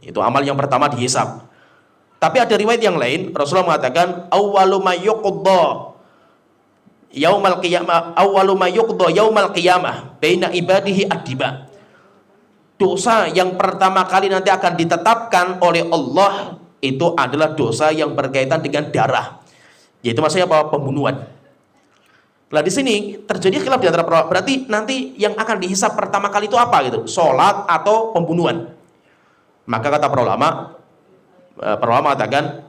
Itu amal yang pertama dihisab. Tapi ada riwayat yang lain, Rasulullah mengatakan awalu ma yuqda yaumal qiyamah, awwalu ma yuqda yaumal qiyamah baina ibadihi ad-diba. Dosa yang pertama kali nanti akan ditetapkan oleh Allah itu adalah dosa yang berkaitan dengan darah. Yaitu maksudnya apa? Pembunuhan. Nah, di sini terjadi khilaf di antara para, berarti nanti yang akan dihisab pertama kali itu apa gitu? Salat atau pembunuhan? Maka kata para ulama mengatakan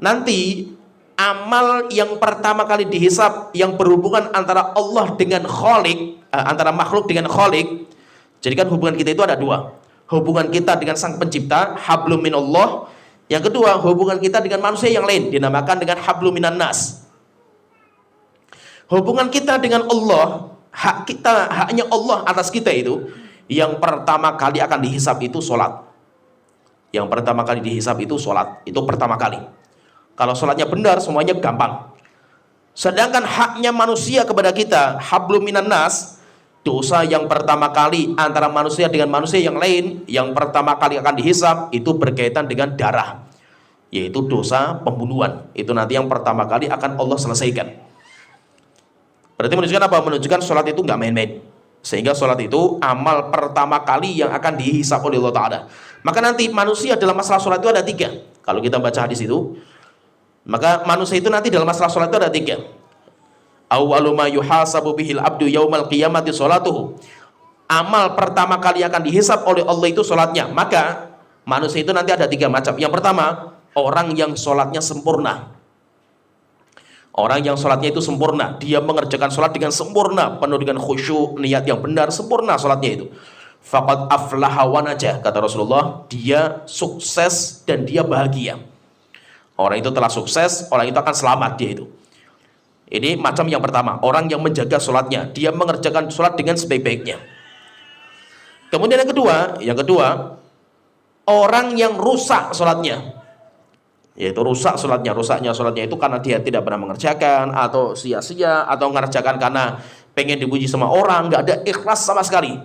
nanti amal yang pertama kali dihisab yang berhubungan antara Allah dengan Khalik, antara makhluk dengan Khalik. Jadi kan hubungan kita itu ada dua. Hubungan kita dengan sang pencipta, hablum minallah. Yang kedua, hubungan kita dengan manusia yang lain, dinamakan dengan hablum minan nas. Hubungan kita dengan Allah, haknya Allah atas kita itu, yang pertama kali akan dihisab itu sholat. Yang pertama kali dihisab itu sholat, itu pertama kali. Kalau sholatnya benar, semuanya gampang. Sedangkan haknya manusia kepada kita, hablum minan nas, dosa yang pertama kali antara manusia dengan manusia yang lain, yang pertama kali akan dihisab, itu berkaitan dengan darah, yaitu dosa pembunuhan. Itu nanti yang pertama kali akan Allah selesaikan. Berarti menunjukkan apa? Menunjukkan sholat itu nggak main-main. Sehingga sholat itu amal pertama kali yang akan dihisab oleh Allah Ta'ala. Maka nanti manusia dalam masalah sholat itu ada tiga. Kalau kita baca hadis itu, maka manusia itu nanti dalam masalah sholat itu ada tiga. Awwalu ma yuhasabu bihil abdu yaumal qiyamati sholatuhu. Amal pertama kali akan dihisab oleh Allah itu sholatnya. Maka manusia itu nanti ada tiga macam. Yang pertama, orang yang sholatnya sempurna. Orang yang sholatnya itu sempurna, dia mengerjakan sholat dengan sempurna, penuh dengan khusyuk, niat yang benar, sempurna sholatnya itu. Faqad aflaha wa najah, kata Rasulullah, dia sukses dan dia bahagia. Orang itu telah sukses, orang itu akan selamat dia itu. Ini macam yang pertama, orang yang menjaga sholatnya, dia mengerjakan sholat dengan sebaik-baiknya. Kemudian yang kedua, orang yang rusak sholatnya. Yaitu rusak sholatnya. Rusaknya sholatnya itu karena dia tidak pernah mengerjakan, atau sia-sia, atau mengerjakan karena pengen dipuji sama orang, nggak ada ikhlas sama sekali.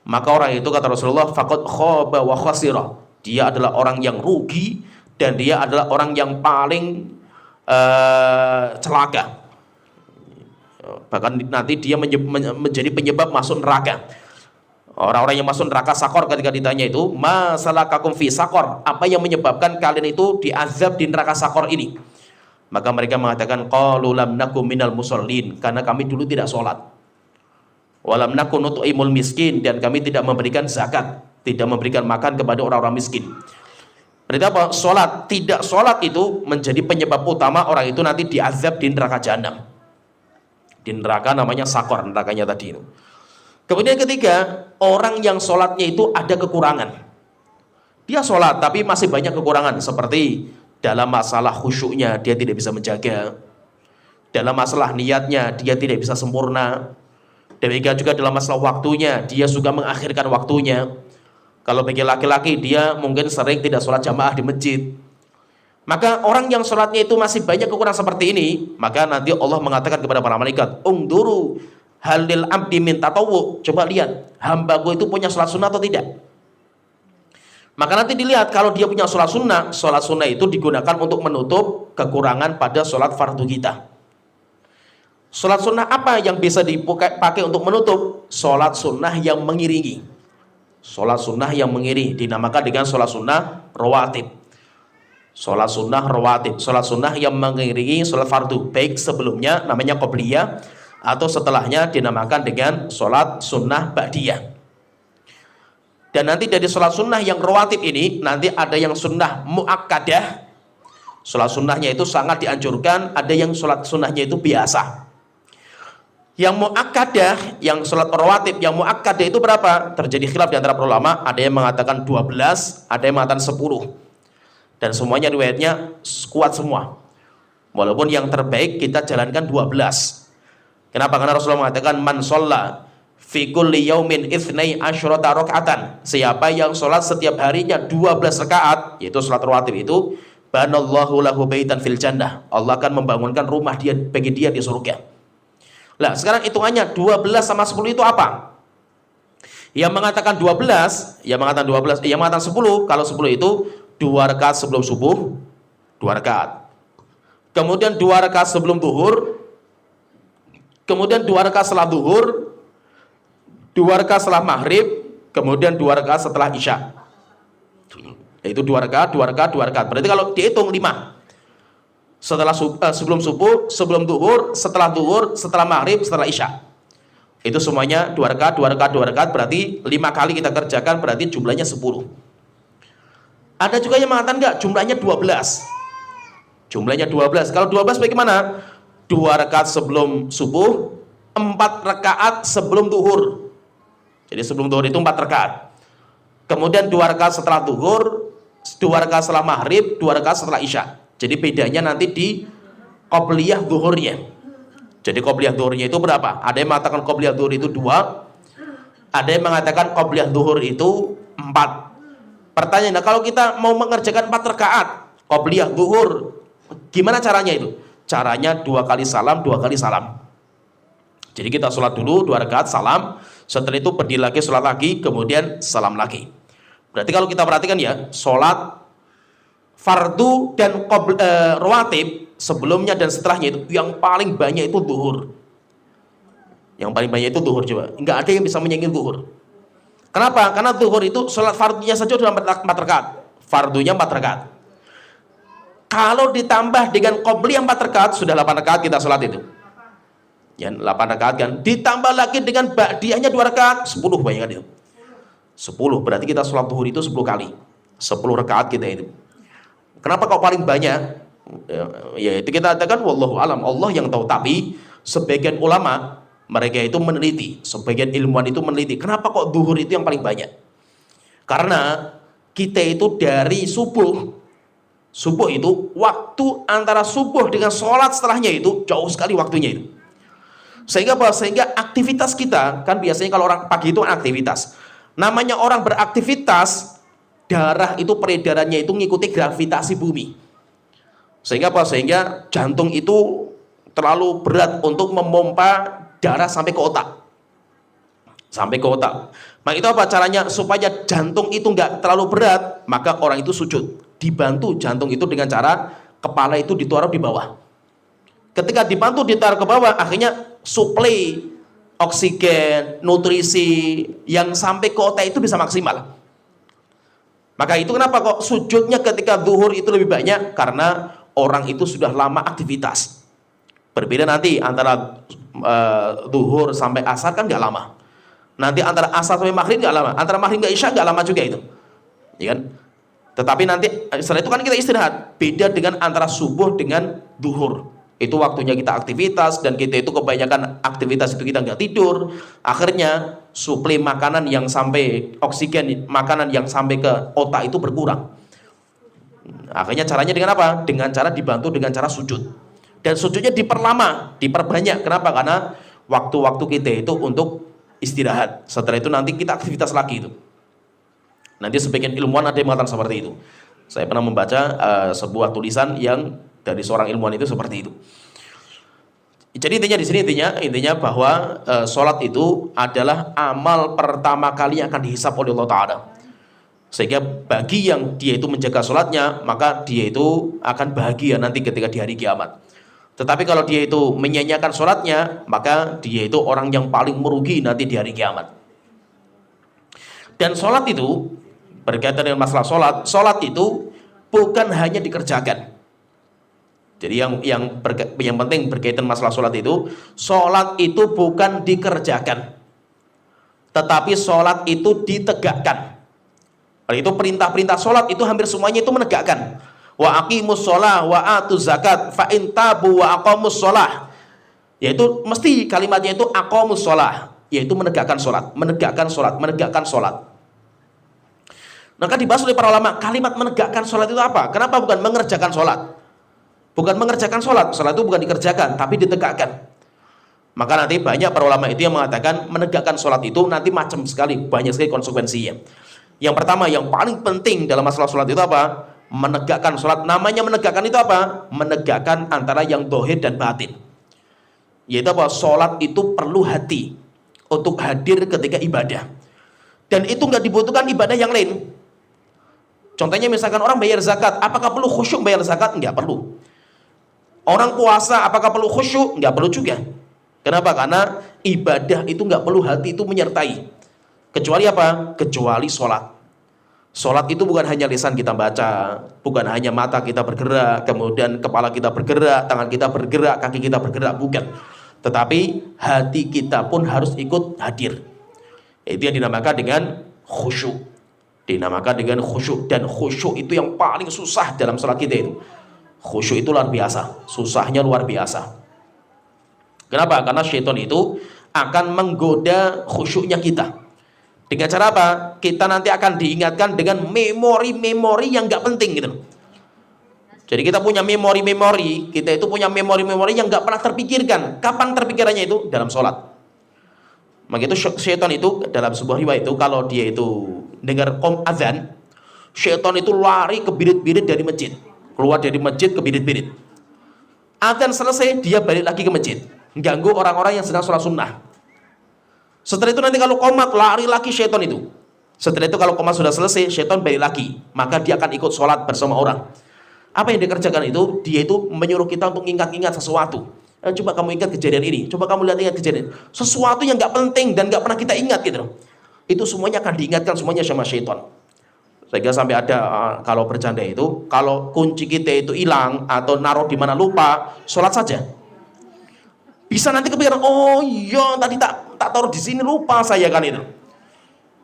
Maka orang itu, kata Rasulullah, faqad khaba wa khasira, dia adalah orang yang rugi dan dia adalah orang yang paling celaka. Bahkan nanti dia menjadi penyebab masuk neraka. Orang-orang yang masuk neraka sakor, ketika ditanya itu, ma salakakum fi sakor, apa yang menyebabkan kalian itu diazab di neraka sakor ini? Maka mereka mengatakan, qalu lam nakum minal musallin, karena kami dulu tidak sholat. Walam nakun nut'imul miskin, dan kami tidak memberikan zakat, tidak memberikan makan kepada orang-orang miskin. Berarti apa? Sholat, tidak sholat itu menjadi penyebab utama orang itu nanti diazab di neraka jahanam. Di neraka namanya sakor, nerakanya tadi itu. Kemudian ketiga, orang yang sholatnya itu ada kekurangan. Dia sholat tapi masih banyak kekurangan, seperti dalam masalah khusyuknya dia tidak bisa menjaga, dalam masalah niatnya dia tidak bisa sempurna, demikian juga dalam masalah waktunya dia juga mengakhirkan waktunya. Kalau bagi laki-laki, dia mungkin sering tidak sholat jamaah di masjid. Maka orang yang sholatnya itu masih banyak kekurangan seperti ini, maka nanti Allah mengatakan kepada para malaikat, ungduru halil abdi min tatawu, coba lihat hambaku itu punya sholat sunnah atau tidak. Maka nanti dilihat, kalau dia punya sholat sunnah itu digunakan untuk menutup kekurangan pada sholat fardu kita. Sholat sunnah apa yang bisa dipakai untuk menutup? Sholat sunnah yang mengiringi. Sholat sunnah yang mengiringi dinamakan dengan sholat sunnah rawatib. Sholat sunnah rawatib, sholat sunnah yang mengiringi sholat fardu, baik sebelumnya namanya qobliyah, atau setelahnya dinamakan dengan sholat sunnah ba'diyah. Dan nanti dari sholat sunnah yang rawatib ini, nanti ada yang sunnah mu'akkadah. Sholat sunnahnya itu sangat dianjurkan. Ada yang sholat sunnahnya itu biasa. Yang mu'akkadah, yang sholat rawatib, yang mu'akkadah itu berapa? Terjadi khilaf di antara para ulama. Ada yang mengatakan 12, ada yang mengatakan 10. Dan semuanya riwayatnya kuat semua. Walaupun yang terbaik kita jalankan 12. Kenapa? Karena Rasulullah mengatakan, man sholla fi kulli yaumin ithnai asyrata raka'atan, siapa yang sholat setiap harinya 12 rakaat, yaitu sholat rawatib itu, banallahu lahu baitan fil jannah, Allah akan membangunkan rumah dia bagi dia di surga. Lah sekarang hitungannya 12 sama 10 itu apa? Yang mengatakan 12, yang mengatakan 10, kalau 10 itu 2 rakaat sebelum subuh, 2 rakaat. Kemudian 2 rakaat sebelum zuhur, kemudian 2 rakaat setelah zuhur, 2 rakaat setelah maghrib, kemudian 2 rakaat setelah isya. Itu 2 rakaat, 2 rakaat, 2 rakaat. Berarti kalau dihitung 5. Setelah sebelum subuh, sebelum zuhur, setelah zuhur, setelah maghrib, setelah isya. Itu semuanya 2 rakaat, 2 rakaat, 2 rakaat, berarti 5 kali kita kerjakan, berarti jumlahnya 10. Ada juga yang mengatakan enggak, jumlahnya 12. Jumlahnya 12. Kalau 12 bagaimana? 2 rakaat sebelum subuh, 4 rakaat sebelum duhur. Jadi sebelum duhur itu 4 rakaat. Kemudian 2 rakaat setelah duhur, 2 rakaat setelah maghrib, 2 rakaat setelah isya. Jadi bedanya nanti di qobliyah duhurnya. Jadi qobliyah duhurnya itu berapa? Ada yang mengatakan qobliyah duhur itu 2, ada yang mengatakan qobliyah duhur itu 4. Pertanyaannya, kalau kita mau mengerjakan 4 rakaat qobliyah duhur, gimana caranya itu? Caranya 2 kali salam, 2 kali salam. Jadi kita sholat dulu 2 rakaat salam, setelah itu berdiri lagi, sholat lagi, kemudian salam lagi. Berarti kalau kita perhatikan ya, sholat fardu dan rawatib sebelumnya dan setelahnya itu yang paling banyak itu duhur. Yang paling banyak itu duhur, coba. Enggak ada yang bisa menyaingi duhur. Kenapa? Karena duhur itu sholat fardunya saja sudah 4 rakaat. Fardunya 4 rakaat. Kalau ditambah dengan qobliyah 4 rakaat, sudah 8 rakaat kita sholat itu. Ya, 8 rakaat kan. Ditambah lagi dengan ba'diyahnya 2 rakaat, 10 bayangkan itu. 10, berarti kita sholat duhur itu 10 kali. 10 rakaat kita itu. Kenapa kok paling banyak? Ya itu kita katakan wallahu alam, Allah yang tahu. Tapi sebagian ulama mereka itu meneliti, sebagian ilmuwan itu meneliti, kenapa kok duhur itu yang paling banyak? Karena kita itu dari subuh itu waktu antara subuh dengan sholat setelahnya itu jauh sekali waktunya itu. Sehingga apa? Sehingga aktivitas kita kan biasanya kalau orang pagi itu aktivitas. Namanya orang beraktivitas, darah itu peredarannya itu mengikuti gravitasi bumi. Sehingga apa? Sehingga jantung itu terlalu berat untuk memompa darah sampai ke otak. Sampai ke otak. Maka itu apa caranya? Supaya jantung itu enggak terlalu berat, maka orang itu sujud. Dibantu jantung itu dengan cara kepala itu ditaruh di bawah. Ketika dibantu ditaruh ke bawah, akhirnya suplai oksigen, nutrisi yang sampai ke otak itu bisa maksimal. Maka itu kenapa kok sujudnya ketika zuhur itu lebih banyak? Karena orang itu sudah lama aktivitas. Berbeda nanti antara zuhur sampai asar kan nggak lama. Nanti antara asar sampai maghrib nggak lama. Antara maghrib nggak isya nggak lama juga itu. Ya kan? Tetapi nanti setelah itu kan kita istirahat. Beda dengan antara subuh dengan zuhur. Itu waktunya kita aktivitas, dan kita itu kebanyakan aktivitas itu kita nggak tidur. Akhirnya suplai makanan yang sampai oksigen, makanan yang sampai ke otak itu berkurang. Akhirnya caranya dengan apa? Dengan cara dibantu dengan cara sujud. Dan sujudnya diperlama, diperbanyak. Kenapa? Karena waktu-waktu kita itu untuk istirahat. Setelah itu nanti kita aktivitas lagi itu. Nanti sebagian ilmuwan ada yang mengatakan seperti itu. Saya pernah membaca sebuah tulisan yang dari seorang ilmuwan itu seperti itu. Jadi intinya di sini intinya bahwa sholat itu adalah amal pertama kali yang akan dihisab oleh Allah Ta'ala. Sehingga bagi yang dia itu menjaga sholatnya, maka dia itu akan bahagia nanti ketika di hari kiamat. Tetapi kalau dia itu menyanyiakan sholatnya, maka dia itu orang yang paling merugi nanti di hari kiamat. Dan sholat itu berkaitan dengan masalah sholat itu bukan hanya dikerjakan. Jadi yang penting berkaitan masalah sholat itu bukan dikerjakan, tetapi sholat itu ditegakkan. Itu perintah-perintah sholat itu hampir semuanya itu menegakkan. Wa aqimus sholah wa atuz zakat fa in tabu wa aqamus sholah. Yaitu mesti kalimatnya itu aqamus sholah, yaitu menegakkan sholat, menegakkan sholat, menegakkan sholat. Maka dibahas oleh para ulama, kalimat menegakkan sholat itu apa? Kenapa bukan mengerjakan sholat? Bukan mengerjakan sholat itu bukan dikerjakan, tapi ditegakkan. Maka nanti banyak para ulama itu yang mengatakan menegakkan sholat itu nanti macam sekali, banyak sekali konsekuensinya. Yang pertama, yang paling penting dalam masalah sholat itu apa? Menegakkan sholat. Namanya menegakkan itu apa? Menegakkan antara yang dohir dan batin. Yaitu apa? Sholat itu perlu hati untuk hadir ketika ibadah. Dan itu nggak dibutuhkan ibadah yang lain. Contohnya misalkan orang bayar zakat, apakah perlu khusyuk bayar zakat? Nggak perlu. Orang puasa, apakah perlu khusyuk? Nggak perlu juga. Kenapa? Karena ibadah itu nggak perlu hati itu menyertai. Kecuali apa? Kecuali sholat. Sholat itu bukan hanya lisan kita baca, bukan hanya mata kita bergerak, kemudian kepala kita bergerak, tangan kita bergerak, kaki kita bergerak, bukan. Tetapi hati kita pun harus ikut hadir. Itu yang dinamakan dengan khusyuk. Dinamakan dengan khusyuk, dan khusyuk itu yang paling susah dalam sholat kita itu. Khusyuk itu luar biasa, susahnya luar biasa. Kenapa? Karena syaitan itu akan menggoda khusyuknya kita. Dengan cara apa? Kita nanti akan diingatkan dengan memori-memori yang nggak penting gitu. Jadi kita punya memori-memori, kita itu punya memori-memori yang nggak pernah terpikirkan. Kapan terpikirannya itu? Dalam sholat. Maka itu syaitan itu dalam sebuah riwayat itu kalau dia itu dengar azan, syaitan itu lari ke birit-birit dari masjid, keluar dari masjid ke birit-birit. Azan selesai dia balik lagi ke masjid, ganggu orang-orang yang sedang sholat sunnah. Setelah itu nanti kalau qomat lari lagi syaitan itu. Setelah itu kalau qomat sudah selesai, syaitan balik lagi, maka dia akan ikut sholat bersama orang. Apa yang dikerjakan itu? Dia itu menyuruh kita untuk ingat-ingat sesuatu. Coba kamu ingat kejadian ini, coba kamu lihat kejadian sesuatu yang nggak penting dan nggak pernah kita ingat gitu. Itu semuanya akan diingatkan semuanya sama syaitan. Sehingga sampai ada kalau bercanda itu, kalau kunci kita itu hilang atau naruh di mana lupa, sholat saja. Bisa nanti kepikiran, oh iya tadi tak taruh di sini, lupa saya kan itu.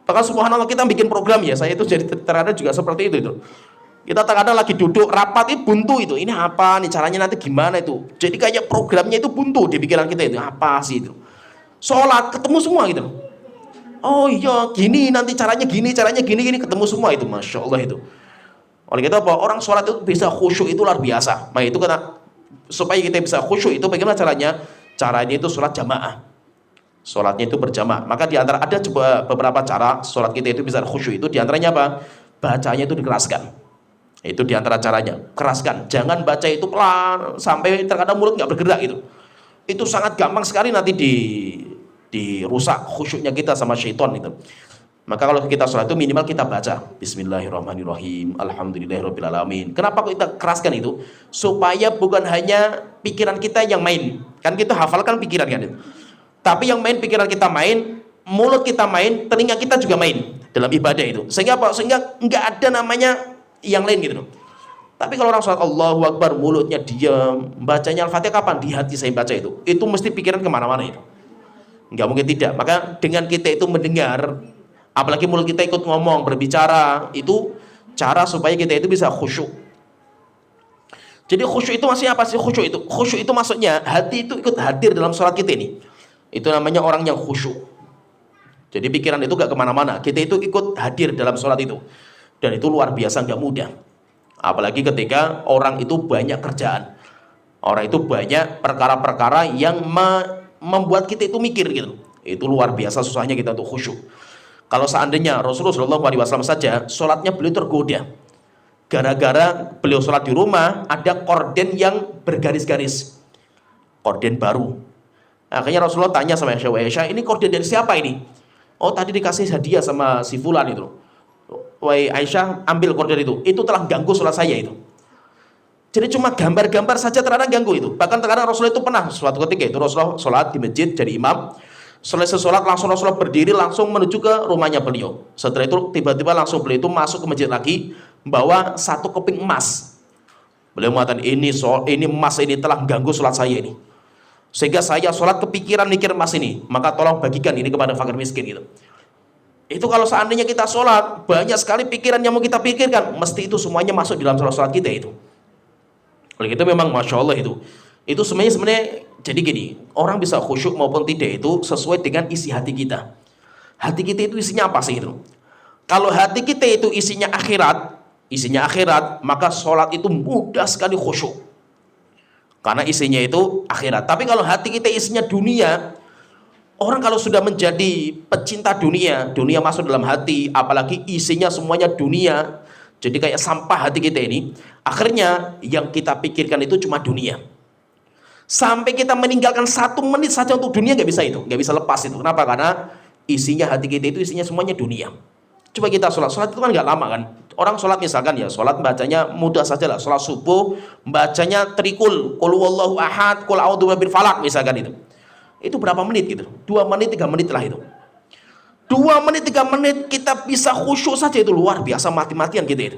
Maka subhanallah kita bikin program ya, saya itu jadi terkadang juga seperti itu. Kita terkadang lagi duduk rapat itu buntu itu. Ini apa nih caranya nanti gimana itu? Jadi kayak programnya itu buntu di pikiran kita itu. Apa sih itu? Sholat ketemu semua gitu. Oh iya gini nanti caranya gini ketemu semua itu. Masya Allah itu. Oleh kita apa? Orang sholat itu bisa khusyuk itu luar biasa. Nah itu karena supaya kita bisa khusyuk itu bagaimana caranya? Caranya itu sholat jamaah. Sholatnya itu berjamaah. Maka di antara ada beberapa cara sholat kita itu bisa khusyuk itu. Di antaranya apa? Bacanya itu dikeraskan. Itu diantara caranya, keraskan. Jangan baca itu pelan sampai terkadang mulut nggak bergerak gitu. Itu sangat gampang sekali nanti dirusak khusyuknya kita sama syaitan itu. Maka kalau kita sholat itu minimal kita baca Bismillahirrahmanirrahim, Alhamdulillahirrabbilalamin. Kenapa kita keraskan itu? Supaya bukan hanya pikiran kita yang main. Kan kita hafalkan pikiran kan itu. Tapi yang main pikiran kita main, mulut kita main, telinga kita juga main dalam ibadah itu. Sehingga apa? Sehingga nggak ada namanya yang lain gitu. Tapi kalau orang sholat Allahu Akbar mulutnya diam, bacanya Al-Fatihah kapan? Di hati saya baca itu mesti pikiran kemana-mana itu. Nggak mungkin tidak. Maka dengan kita itu mendengar, apalagi mulut kita ikut ngomong, berbicara, itu cara supaya kita itu bisa khusyuk. Jadi khusyuk itu maksudnya apa sih khusyuk itu? Khusyuk itu maksudnya hati itu ikut hadir dalam sholat kita ini. Itu namanya orang yang khusyuk. Jadi pikiran itu gak kemana-mana. Kita itu ikut hadir dalam sholat itu. Dan itu luar biasa gak mudah. Apalagi ketika orang itu banyak kerjaan. Orang itu banyak perkara-perkara yang membuat kita itu mikir gitu. Itu luar biasa susahnya kita untuk khusyuk. Kalau seandainya Rasulullah SAW saja sholatnya beliau tergoda. Gara-gara beliau sholat di rumah ada korden yang bergaris-garis. Korden baru. Akhirnya Rasulullah tanya sama Aisyah, ini korden dari siapa ini? Oh tadi dikasih hadiah sama si fulan itu. Wahai Aisyah, ambil korden itu telah ganggu sholat saya itu. Jadi cuma gambar-gambar saja terkadang ganggu itu. Bahkan terkadang Rasulullah itu pernah suatu ketika itu Rasulullah sholat di masjid jadi imam. Selesai sholat langsung Rasulullah berdiri langsung menuju ke rumahnya beliau. Setelah itu tiba-tiba langsung beliau itu masuk ke masjid lagi bawa satu keping emas. Beliau mengatakan ini emas ini telah ganggu sholat saya ini. Sehingga saya sholat kepikiran mikir emas ini. Maka tolong bagikan ini kepada fakir miskin gitu. Itu kalau seandainya kita sholat, banyak sekali pikiran yang mau kita pikirkan. Mesti itu semuanya masuk dalam sholat kita itu. Oleh itu memang Masya Allah itu. Itu sebenarnya jadi gini, orang bisa khusyuk maupun tidak itu sesuai dengan isi hati kita. Hati kita itu isinya apa sih itu? Kalau hati kita itu isinya akhirat, maka sholat itu mudah sekali khusyuk. Karena isinya itu akhirat. Tapi kalau hati kita isinya dunia, orang kalau sudah menjadi pecinta dunia masuk dalam hati, apalagi isinya semuanya dunia, jadi kayak sampah hati kita ini, akhirnya yang kita pikirkan itu cuma dunia. Sampai kita meninggalkan 1 menit saja untuk dunia nggak bisa lepas itu. Kenapa? Karena isinya hati kita itu isinya semuanya dunia. Coba kita sholat itu kan nggak lama kan. Orang sholat misalkan ya, sholat bacanya mudah saja lah. Sholat subuh bacanya trikul, qul huwallahu ahad, qul a'udzu birabbil falaq misalkan itu. Itu berapa menit gitu? 2 menit, 3 menit lah itu. 2 menit, 3 menit kita bisa khusyuk saja itu luar biasa mati-matian gitu itu.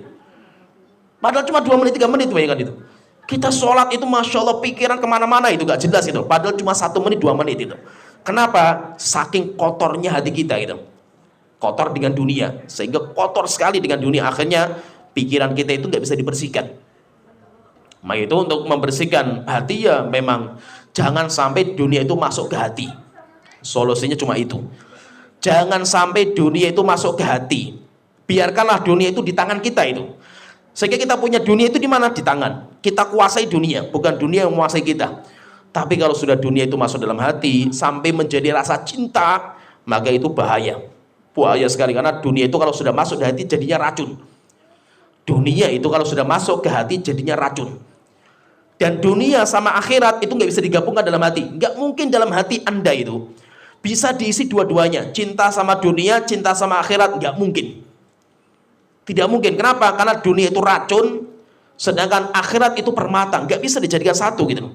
Padahal cuma 2 menit, 3 menit bayangkan itu. Kita sholat itu Masya Allah pikiran kemana-mana itu gak jelas itu. Padahal cuma 1 menit, 2 menit itu. Kenapa? Saking kotornya hati kita itu. Kotor dengan dunia. Sehingga kotor sekali dengan dunia. Akhirnya pikiran kita itu gak bisa dibersihkan. Maka itu untuk membersihkan hati ya memang jangan sampai dunia itu masuk ke hati. Solusinya cuma itu. Jangan sampai dunia itu masuk ke hati. Biarkanlah dunia itu di tangan kita itu. Sehingga kita punya dunia itu di mana? Di tangan. Kita kuasai dunia, bukan dunia yang menguasai kita. Tapi kalau sudah dunia itu masuk dalam hati sampai menjadi rasa cinta, maka itu bahaya. Bahaya sekali karena dunia itu kalau sudah masuk ke hati jadinya racun. Dunia itu kalau sudah masuk ke hati jadinya racun. Dan dunia sama akhirat itu nggak bisa digabungkan dalam hati. Nggak mungkin dalam hati Anda itu bisa diisi dua-duanya. Cinta sama dunia, cinta sama akhirat, nggak mungkin. Tidak mungkin. Kenapa? Karena dunia itu racun, sedangkan akhirat itu permata. Nggak bisa dijadikan satu gitu.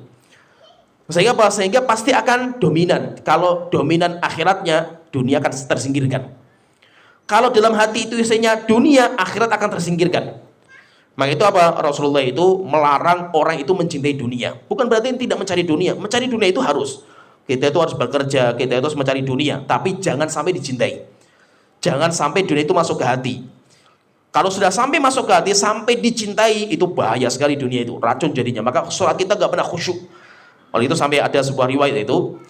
Sehingga apa? Sehingga pasti akan dominan. Kalau dominan akhiratnya, dunia akan tersingkirkan. Kalau dalam hati itu isinya dunia, akhirat akan tersingkirkan. Maka itu apa? Rasulullah itu melarang orang itu mencintai dunia. Bukan berarti tidak mencari dunia. Mencari dunia itu harus. Kita itu harus bekerja, kita itu harus mencari dunia. Tapi jangan sampai dicintai. Jangan sampai dunia itu masuk ke hati. Kalau sudah sampai masuk ke hati, sampai dicintai, itu bahaya sekali dunia itu. Racun jadinya. Maka sholat kita gak pernah khusyuk. Oleh itu sampai ada sebuah riwayat itu,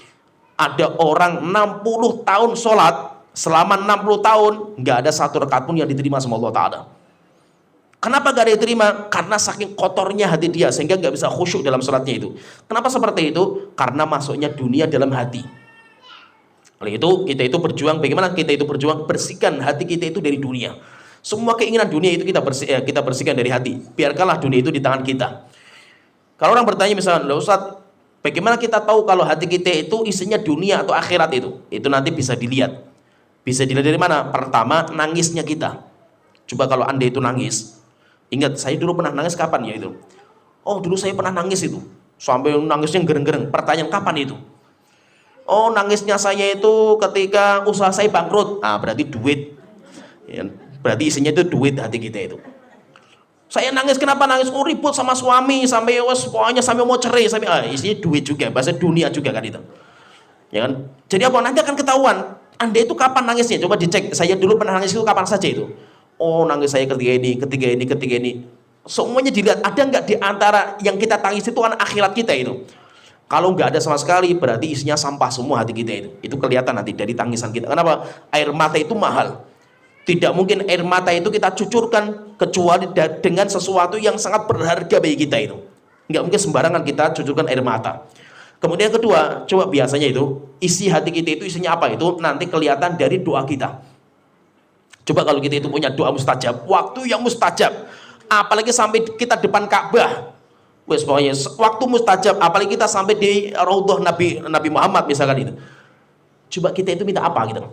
ada orang 60 tahun sholat, selama 60 tahun, gak ada satu rakaat pun yang diterima sama Allah Ta'ala. Kenapa gak ada yang diterima? Karena saking kotornya hati dia sehingga gak bisa khusyuk dalam sholatnya itu. Kenapa seperti itu? Karena masuknya dunia dalam hati. Oleh itu kita itu berjuang. Bagaimana kita itu berjuang? Bersihkan hati kita itu dari dunia. Semua keinginan dunia itu kita bersihkan dari hati. Biarkanlah dunia itu di tangan kita. Kalau orang bertanya misalnya, Ustaz, bagaimana kita tahu kalau hati kita itu isinya dunia atau akhirat itu? Itu nanti bisa dilihat. Bisa dilihat dari mana? Pertama, nangisnya kita. Coba kalau Anda itu nangis. Ingat, saya dulu pernah nangis kapan ya itu? Oh, dulu saya pernah nangis itu. Sampai nangisnya gereng-gereng. Pertanyaan kapan itu? Oh, nangisnya saya itu ketika usaha saya bangkrut. Ah, berarti duit. Ya, berarti isinya itu duit hati kita itu. Saya nangis, kenapa nangis? Oh, ribut sama suami. Sampai pokoknya sampai mau cerai. Sampai, isinya duit juga. Bahasa dunia juga kan itu. Ya kan? Jadi apa? Nanti akan ketahuan. Anda itu kapan nangisnya? Coba dicek. Saya dulu pernah nangis itu kapan saja itu? Oh, nangis saya ketika ini. Semuanya dilihat. Ada nggak di antara yang kita tangis itu kan akhirat kita itu? Kalau nggak ada sama sekali, berarti isinya sampah semua hati kita itu. Itu kelihatan nanti dari tangisan kita. Kenapa? Air mata itu mahal. Tidak mungkin air mata itu kita cucurkan kecuali dengan sesuatu yang sangat berharga bagi kita itu. Nggak mungkin sembarangan kita cucurkan air mata. Kemudian kedua, coba biasanya itu isi hati kita itu isinya apa itu? Nanti kelihatan dari doa kita. Coba kalau kita itu punya doa mustajab, waktu yang mustajab, apalagi sampai kita depan Ka'bah, wes pokoknya waktu mustajab, apalagi kita sampai di Raudhah Nabi Muhammad misalkan itu. Coba kita itu minta apa gitu?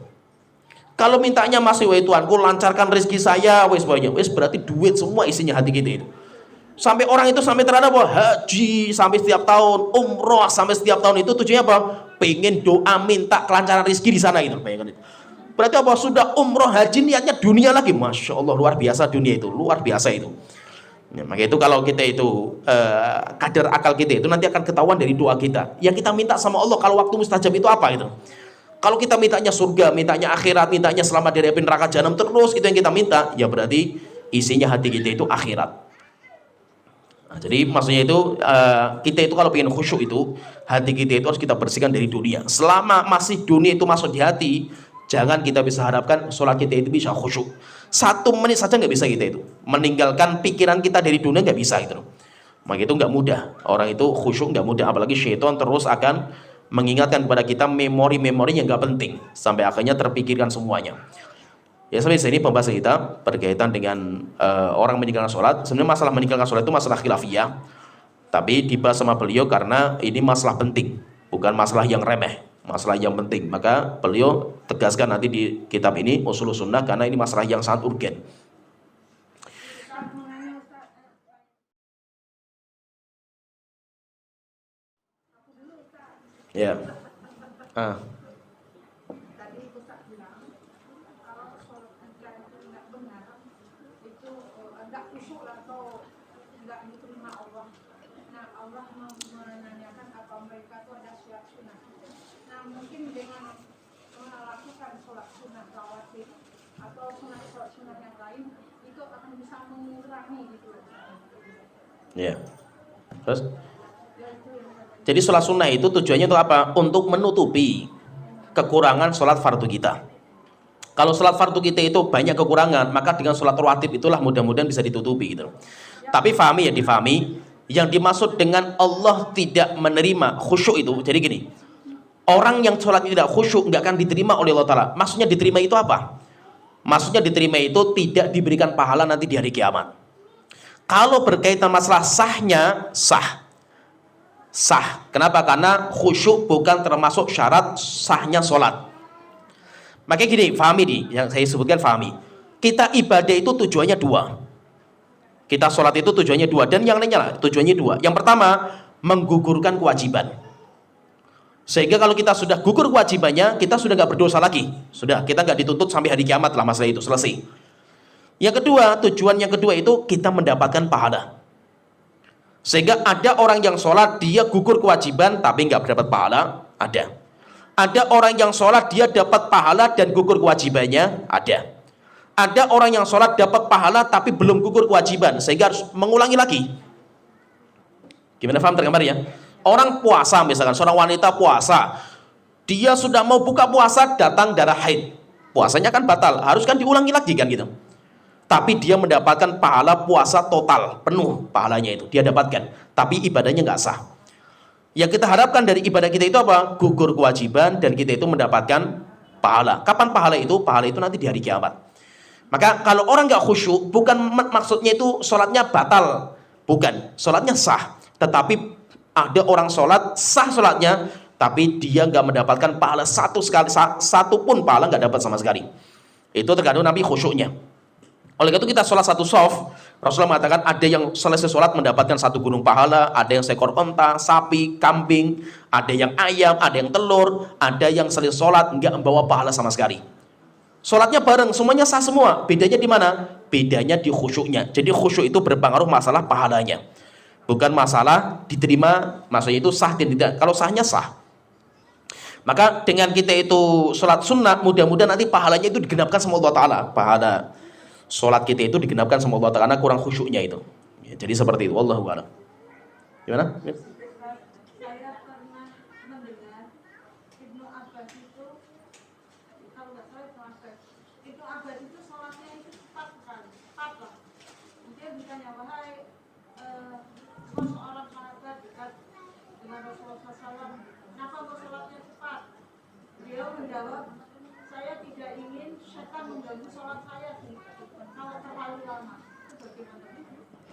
Kalau mintanya masih, wahai Tuhanku lancarkan rezeki saya, wes pokoknya, wes berarti duit semua isinya hati kita itu. Sampai orang itu sampai terhadap haji sampai setiap tahun, umroh sampai setiap tahun itu tujuannya apa? Pengen doa minta kelancaran rezeki di sana gitu, bayangkan itu. Berarti apa? Sudah umroh haji niatnya dunia lagi. Masya Allah, luar biasa dunia itu. Luar biasa itu. Ya, maka itu kalau kita itu kadar akal kita itu nanti akan ketahuan dari doa kita. Yang kita minta sama Allah kalau waktu mustajab itu apa itu? Kalau kita mintanya surga, mintanya akhirat, mintanya selamat dari api neraka jahanam terus itu yang kita minta, ya berarti isinya hati kita itu akhirat. Nah, jadi maksudnya itu kita itu kalau ingin khusyuk itu hati kita itu harus kita bersihkan dari dunia. Selama masih dunia itu masuk di hati, jangan kita bisa harapkan sholat kita itu bisa khusyuk. 1 menit saja nggak bisa kita itu. Meninggalkan pikiran kita dari dunia nggak bisa gitu. Maka itu nggak mudah. Orang itu khusyuk nggak mudah. Apalagi syaitan terus akan mengingatkan kepada kita memori-memori yang nggak penting. Sampai akhirnya terpikirkan semuanya. Ya sampai sini pembahasan kita berkaitan dengan orang meninggalkan sholat. Sebenarnya masalah meninggalkan sholat itu masalah khilafiyah. Tapi dibahas sama beliau karena ini masalah penting. Bukan masalah yang remeh. Masalah yang penting, maka beliau tegaskan nanti di kitab ini Ushulus Sunnah karena ini masalah yang sangat urgen. Ya. Mungkin dengan melakukan sholat sunnah rawatib atau sholat sunnah yang lain itu akan bisa mengurangi gitu. Ya. Terus, jadi sholat sunnah itu tujuannya untuk apa? Untuk menutupi kekurangan sholat fardu kita. Kalau sholat fardu kita itu banyak kekurangan, maka dengan sholat rawatib itulah mudah-mudahan bisa ditutupi gitu. Tapi difahami, yang dimaksud dengan Allah tidak menerima khusyuk itu, jadi gini, orang yang sholat tidak khusyuk nggak akan diterima oleh Allah Ta'ala. Maksudnya diterima itu apa? Maksudnya diterima itu tidak diberikan pahala nanti di hari kiamat. Kalau berkaitan masalah sahnya, sah. Kenapa? Karena khusyuk bukan termasuk syarat sahnya sholat. Makanya gini, fahami nih, yang saya sebutkan fahami. Kita ibadah itu tujuannya dua. Kita sholat itu tujuannya dua, dan yang lainnya lah tujuannya dua. Yang pertama, menggugurkan kewajiban. Sehingga kalau kita sudah gugur kewajibannya, kita sudah nggak berdosa lagi. Sudah, kita nggak dituntut sampai hari kiamat lah masalah itu, selesai. Yang kedua, tujuan yang kedua itu kita mendapatkan pahala. Sehingga ada orang yang sholat, dia gugur kewajiban tapi nggak mendapat pahala, ada. Ada orang yang sholat, dia dapat pahala dan gugur kewajibannya, ada. Ada orang yang sholat dapat pahala tapi belum gugur kewajiban, sehingga harus mengulangi lagi. Gimana, paham tergambar ya? Orang puasa misalkan, seorang wanita puasa, dia sudah mau buka puasa, datang darah haid, puasanya kan batal, harus kan diulangi lagi kan gitu. Tapi dia mendapatkan pahala puasa total, penuh pahalanya itu, dia dapatkan, tapi ibadahnya nggak sah. Yang kita harapkan dari ibadah kita itu apa? Gugur kewajiban dan kita itu mendapatkan pahala. Kapan pahala itu? Pahala itu nanti di hari kiamat. Maka kalau orang nggak khusyuk, bukan maksudnya itu sholatnya batal, bukan, sholatnya sah. Tetapi ada orang sholat sah sholatnya, tapi dia nggak mendapatkan pahala satu pun pahala nggak dapat sama sekali. Itu tergantung Nabi khusyuknya. Oleh itu kita sholat satu soft, Rasulullah mengatakan ada yang selesai sholat mendapatkan satu gunung pahala, ada yang seekor onta, sapi, kambing, ada yang ayam, ada yang telur, ada yang selesai sholat nggak membawa pahala sama sekali. Sholatnya bareng, semuanya sah semua. Bedanya di mana? Bedanya di khusyuknya. Jadi khusyuk itu berpengaruh masalah pahalanya, bukan masalah diterima, maksudnya itu sah dan tidak. Kalau sahnya sah, maka dengan kita itu sholat sunnah, mudah-mudahan nanti pahalanya itu digenapkan sama Allah Ta'ala. Pahala sholat kita itu digenapkan sama Allah Ta'ala karena kurang khusyuknya itu ya, jadi seperti itu. Wallahu a'lam. Gimana? Ya. Saya pernah mendengar Ibnu Abbas itu, kalau nggak salah Ibnu Abbas itu sholatnya itu cepat sekali, cepat lah. Dia ditanya, wahai seorang sahabat dekat dengan Rasulullah SAW, kenapa sholatnya cepat? Beliau menjawab, saya tidak ingin setan mengganggu sholat saya kalau terlalu lama. Itu bagaimana?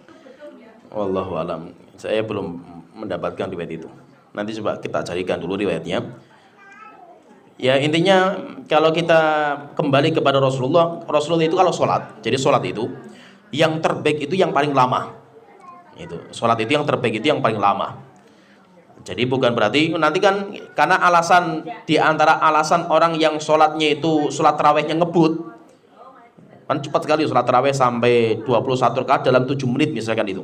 Itu betul ya? Wallahu a'lam. Saya belum mendapatkan riwayat itu. Nanti coba kita carikan dulu riwayatnya. Ya intinya kalau kita kembali kepada Rasulullah itu kalau sholat, jadi sholat itu yang terbaik itu yang paling lama. Itu sholat itu yang terbaik itu yang paling lama. Jadi bukan berarti nanti kan karena alasan di antara alasan orang yang sholatnya itu sholat tarawihnya ngebut, kan cepat sekali sholat tarawih sampai 21 rakaat dalam 7 menit misalkan itu.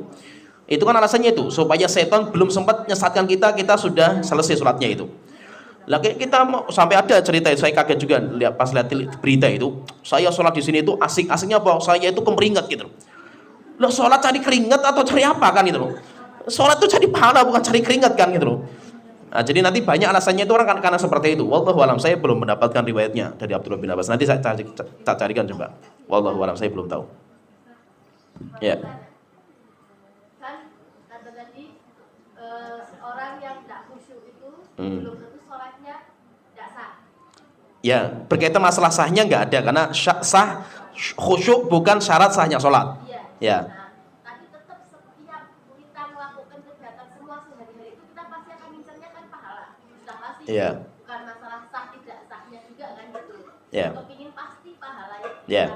Itu kan alasannya itu supaya setan belum sempat nyesatkan kita sudah selesai sholatnya itu. Lagi kita mau sampai ada cerita itu, saya kaget juga pas lihat berita itu. Saya sholat di sini itu asik-asiknya apa? Saya itu kemeringat gitu. Loh sholat cari keringat atau cari apa kan itu loh? Sholat itu cari pahala bukan cari keringat kan gitu loh. Nah, jadi nanti banyak alasannya itu orang kan karena seperti itu. Wallahu a'lam, saya belum mendapatkan riwayatnya dari Abdullah bin Abbas. Nanti saya carikan coba. Wallahu a'lam, saya belum tahu. Ya. Kan kata tadi orang yang tidak khusyuk itu belum tentu sholatnya tidak sah. Ya, berkaitan masalah sahnya nggak ada karena sah khusyuk bukan syarat sahnya sholat. Iya. Ya. Nah, tapi tetap setiap kita melakukan kegiatan semua sehari-hari itu kita pasti akan mincernya kan pahala. Sudah pasti. Iya. Bukan masalah sah tidak sahnya juga kan gitu. Iya. Kepingin pasti pahalanya. Iya.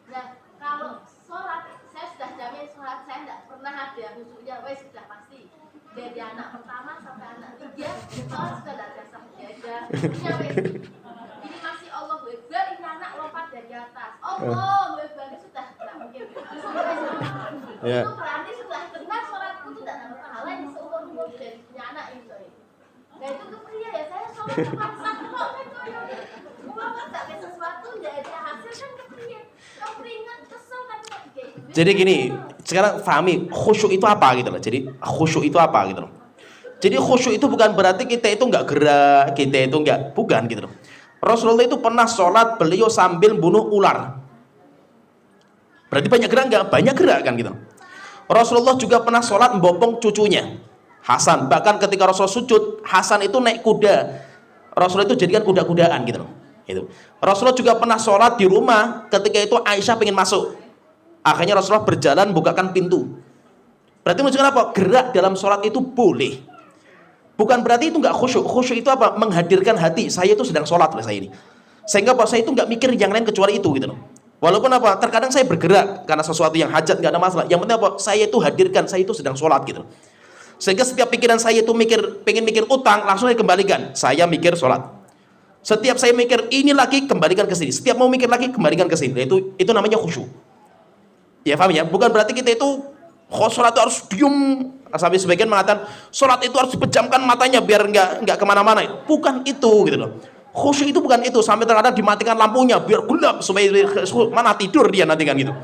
Nah, kalau sholat, saya sudah jamin sholat saya tidak pernah ada khusyuknya, wes sudah pasti. Dari anak pertama sampai anak 3, sholat sudah tidak ada sahnya. Punya wes. Ini masih Allah Akbar, ini anak lompat dari atas. Allah Akbar, ini sudah tidak mungkin. Iya. Itu berarti sudah benar sholatku itu tidak dapat pahala yang seumur-umur dari punya anak itu. Nah itu tuh pria ya, saya sholat cuma satu kok kan. Uang kan tidak ada sesuatu, tidak ada hasil kan ke pria. Kamu ingat kesel kan. Jadi gini, Sekarang pahami khusyuk itu apa gitu loh. Jadi khusyuk itu apa gitu loh. Jadi khusyuk itu bukan berarti kita itu nggak gerak, kita itu nggak, bukan gitu loh. Rasulullah itu pernah sholat beliau sambil bunuh ular. Berarti banyak gerak nggak? Banyak gerak kan gitu. Rasulullah juga pernah sholat membopong cucunya Hasan. Bahkan ketika Rasulullah sujud, Hasan itu naik kuda. Rasulullah itu jadikan kuda-kudaan gitu loh. Itu. Rasulullah juga pernah sholat di rumah. Ketika itu Aisyah pengen masuk. Akhirnya Rasulullah berjalan bukakan pintu. Berarti menunjukkan apa? Gerak dalam sholat itu boleh. Bukan berarti itu nggak khusyuk. Khusyuk itu apa? Menghadirkan hati. Saya itu sedang sholat oleh saya ini. Sehingga apa? Saya itu nggak mikir yang lain kecuali itu gitu loh. Walaupun apa? Terkadang saya bergerak karena sesuatu yang hajat, nggak ada masalah. Yang penting apa? Saya itu hadirkan. Saya itu sedang sholat gitu. Sehingga setiap pikiran saya itu pengen mikir utang, langsung saya kembalikan. Saya mikir sholat. Setiap saya mikir ini lagi, kembalikan ke sini. Setiap mau mikir lagi, kembalikan ke sini. Itu namanya khusyuk. Ya paham ya? Bukan berarti kita itu sholat itu harus diem. Sampai sebagian mengatakan sholat itu harus dipejamkan matanya biar nggak kemana-mana. Bukan itu gitu loh. Khusyuk itu bukan itu. Sampai terkadang dimatikan lampunya biar gelap supaya mana tidur dia nanti kan gitu.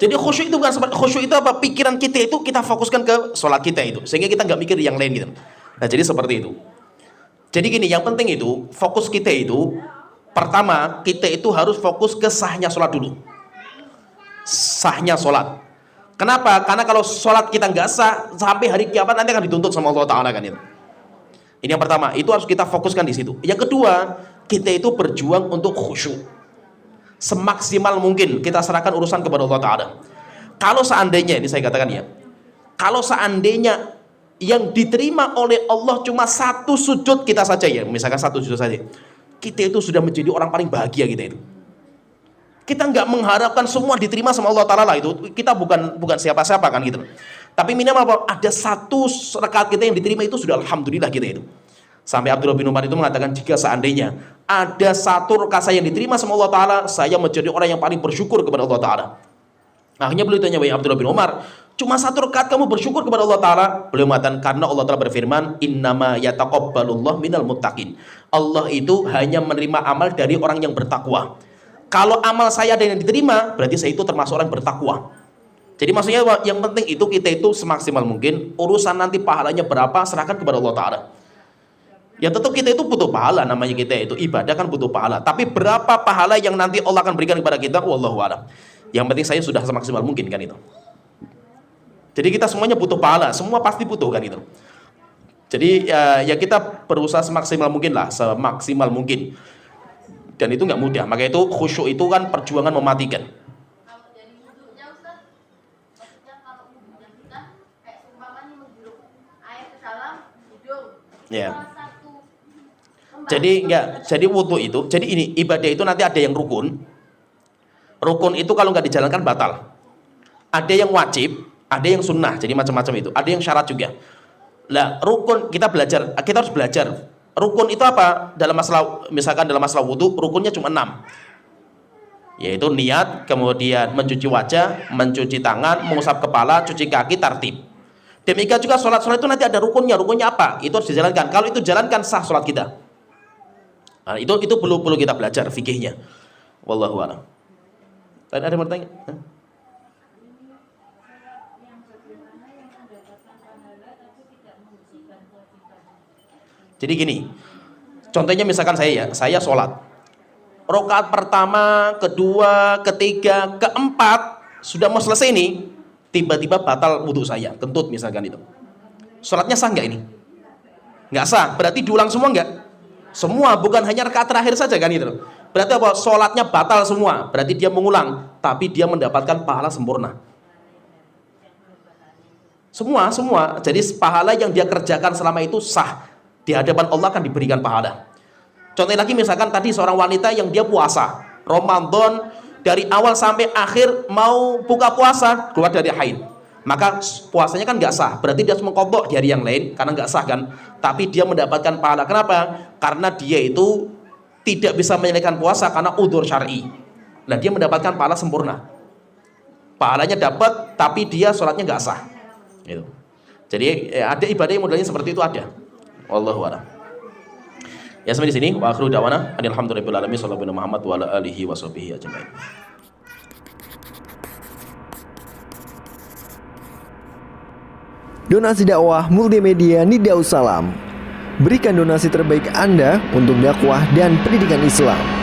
Jadi khusyuk itu bukan seperti khusyuk itu apa? Pikiran kita itu kita fokuskan ke sholat kita itu sehingga kita nggak mikir yang lain gitu. Nah jadi seperti itu. Jadi gini, yang penting itu fokus kita itu pertama kita itu harus fokus ke sahnya sholat dulu. Sahnya sholat. Kenapa? Karena kalau sholat kita nggak sah, sampai hari kiamat nanti akan dituntut sama Allah Ta'ala kan itu. Ini yang pertama, itu harus kita fokuskan di situ. Yang kedua, kita itu berjuang untuk khusyuk. Semaksimal mungkin kita serahkan urusan kepada Allah Ta'ala. Kalau seandainya, ini saya katakan ya, kalau seandainya yang diterima oleh Allah cuma satu sujud kita saja ya, misalkan satu sujud saja, kita itu sudah menjadi orang paling bahagia kita itu. Kita nggak mengharapkan semua diterima sama Allah Ta'ala itu. Kita bukan siapa-siapa kan gitu. Tapi minimal apa? Ada satu rakaat kita yang diterima itu sudah alhamdulillah kita itu. Sampai Abdullah bin Umar itu mengatakan jika seandainya ada satu rakaat saya yang diterima sama Allah Ta'ala, saya menjadi orang yang paling bersyukur kepada Allah Ta'ala. Akhirnya beliau tanya kepada Abdullah bin Umar, cuma satu rakaat kamu bersyukur kepada Allah Ta'ala? Beliau mengatakan karena Allah Ta'ala berfirman, innama yataqabbalullah minal muttaqin. Allah itu hanya menerima amal dari orang yang bertakwa. Kalau amal saya ada yang diterima, berarti saya itu termasuk orang bertakwa. Jadi maksudnya yang penting itu kita itu semaksimal mungkin, urusan nanti pahalanya berapa serahkan kepada Allah Ta'ala. Ya tentu kita itu butuh pahala, namanya kita itu ibadah kan butuh pahala. Tapi berapa pahala yang nanti Allah akan berikan kepada kita, wallahu a'lam. Yang penting saya sudah semaksimal mungkin kan itu. Jadi kita semuanya butuh pahala, semua pasti butuh kan itu. Jadi ya kita berusaha semaksimal mungkin lah, semaksimal mungkin. Dan itu nggak mudah, maka itu khusyuk itu kan perjuangan mematikan. Kalau dari wudhunya Ustaz, maksudnya kalau wudhunya kita kayak umpamanya menghirup air ke dalam hidung, Ya. salah satu Jadi enggak, jadi wudhu itu, jadi ini ibadah itu nanti ada yang rukun. Rukun itu kalau nggak dijalankan batal. Ada yang wajib, ada yang sunnah, jadi macam-macam itu. Ada yang syarat juga. Lah rukun kita harus belajar. Rukun itu apa? Dalam masalah, misalkan dalam masalah wudhu, rukunnya cuma 6. Yaitu niat, kemudian mencuci wajah, mencuci tangan, mengusap kepala, cuci kaki, tartib. Demikian juga sholat itu nanti ada rukunnya. Rukunnya apa? Itu harus dijalankan. Kalau itu jalankan sah sholat kita. Nah, itu perlu kita belajar fikihnya. Wallahu a'lam. Ada yang bertanya? Hah? Jadi gini, contohnya misalkan saya sholat, rakaat pertama, kedua, ketiga, keempat, sudah mau selesai nih, tiba-tiba batal wudhu saya, kentut misalkan itu. Sholatnya sah nggak ini? Nggak sah, berarti diulang semua nggak? Semua, bukan hanya rakaat terakhir saja kan itu. Berarti apa? Sholatnya batal semua, berarti dia mengulang, tapi dia mendapatkan pahala sempurna. Semua, jadi pahala yang dia kerjakan selama itu sah. Di hadapan Allah akan diberikan pahala. Contohnya lagi misalkan tadi seorang wanita yang dia puasa Ramadan dari awal sampai akhir mau buka puasa keluar dari haid, maka puasanya kan nggak sah. Berarti dia harus mengqadha di hari yang lain karena nggak sah kan. Tapi dia mendapatkan pahala. Kenapa? Karena dia itu tidak bisa menyelesaikan puasa karena udzur syar'i. Nah dia mendapatkan pahala sempurna. Pahalanya dapat tapi dia sholatnya nggak sah. Gitu. Jadi ada ibadah yang modelnya seperti itu ada. Wallahu a'lam. Ya sampai di sini wa akhiru da'wana alhamdulillahirabbil alamin sallallahu alaihi Muhammad wa ala alihi washabihi ajmain. Donasi dakwah multimedia Nidaus Salam. Berikan donasi terbaik Anda untuk dakwah dan pendidikan Islam.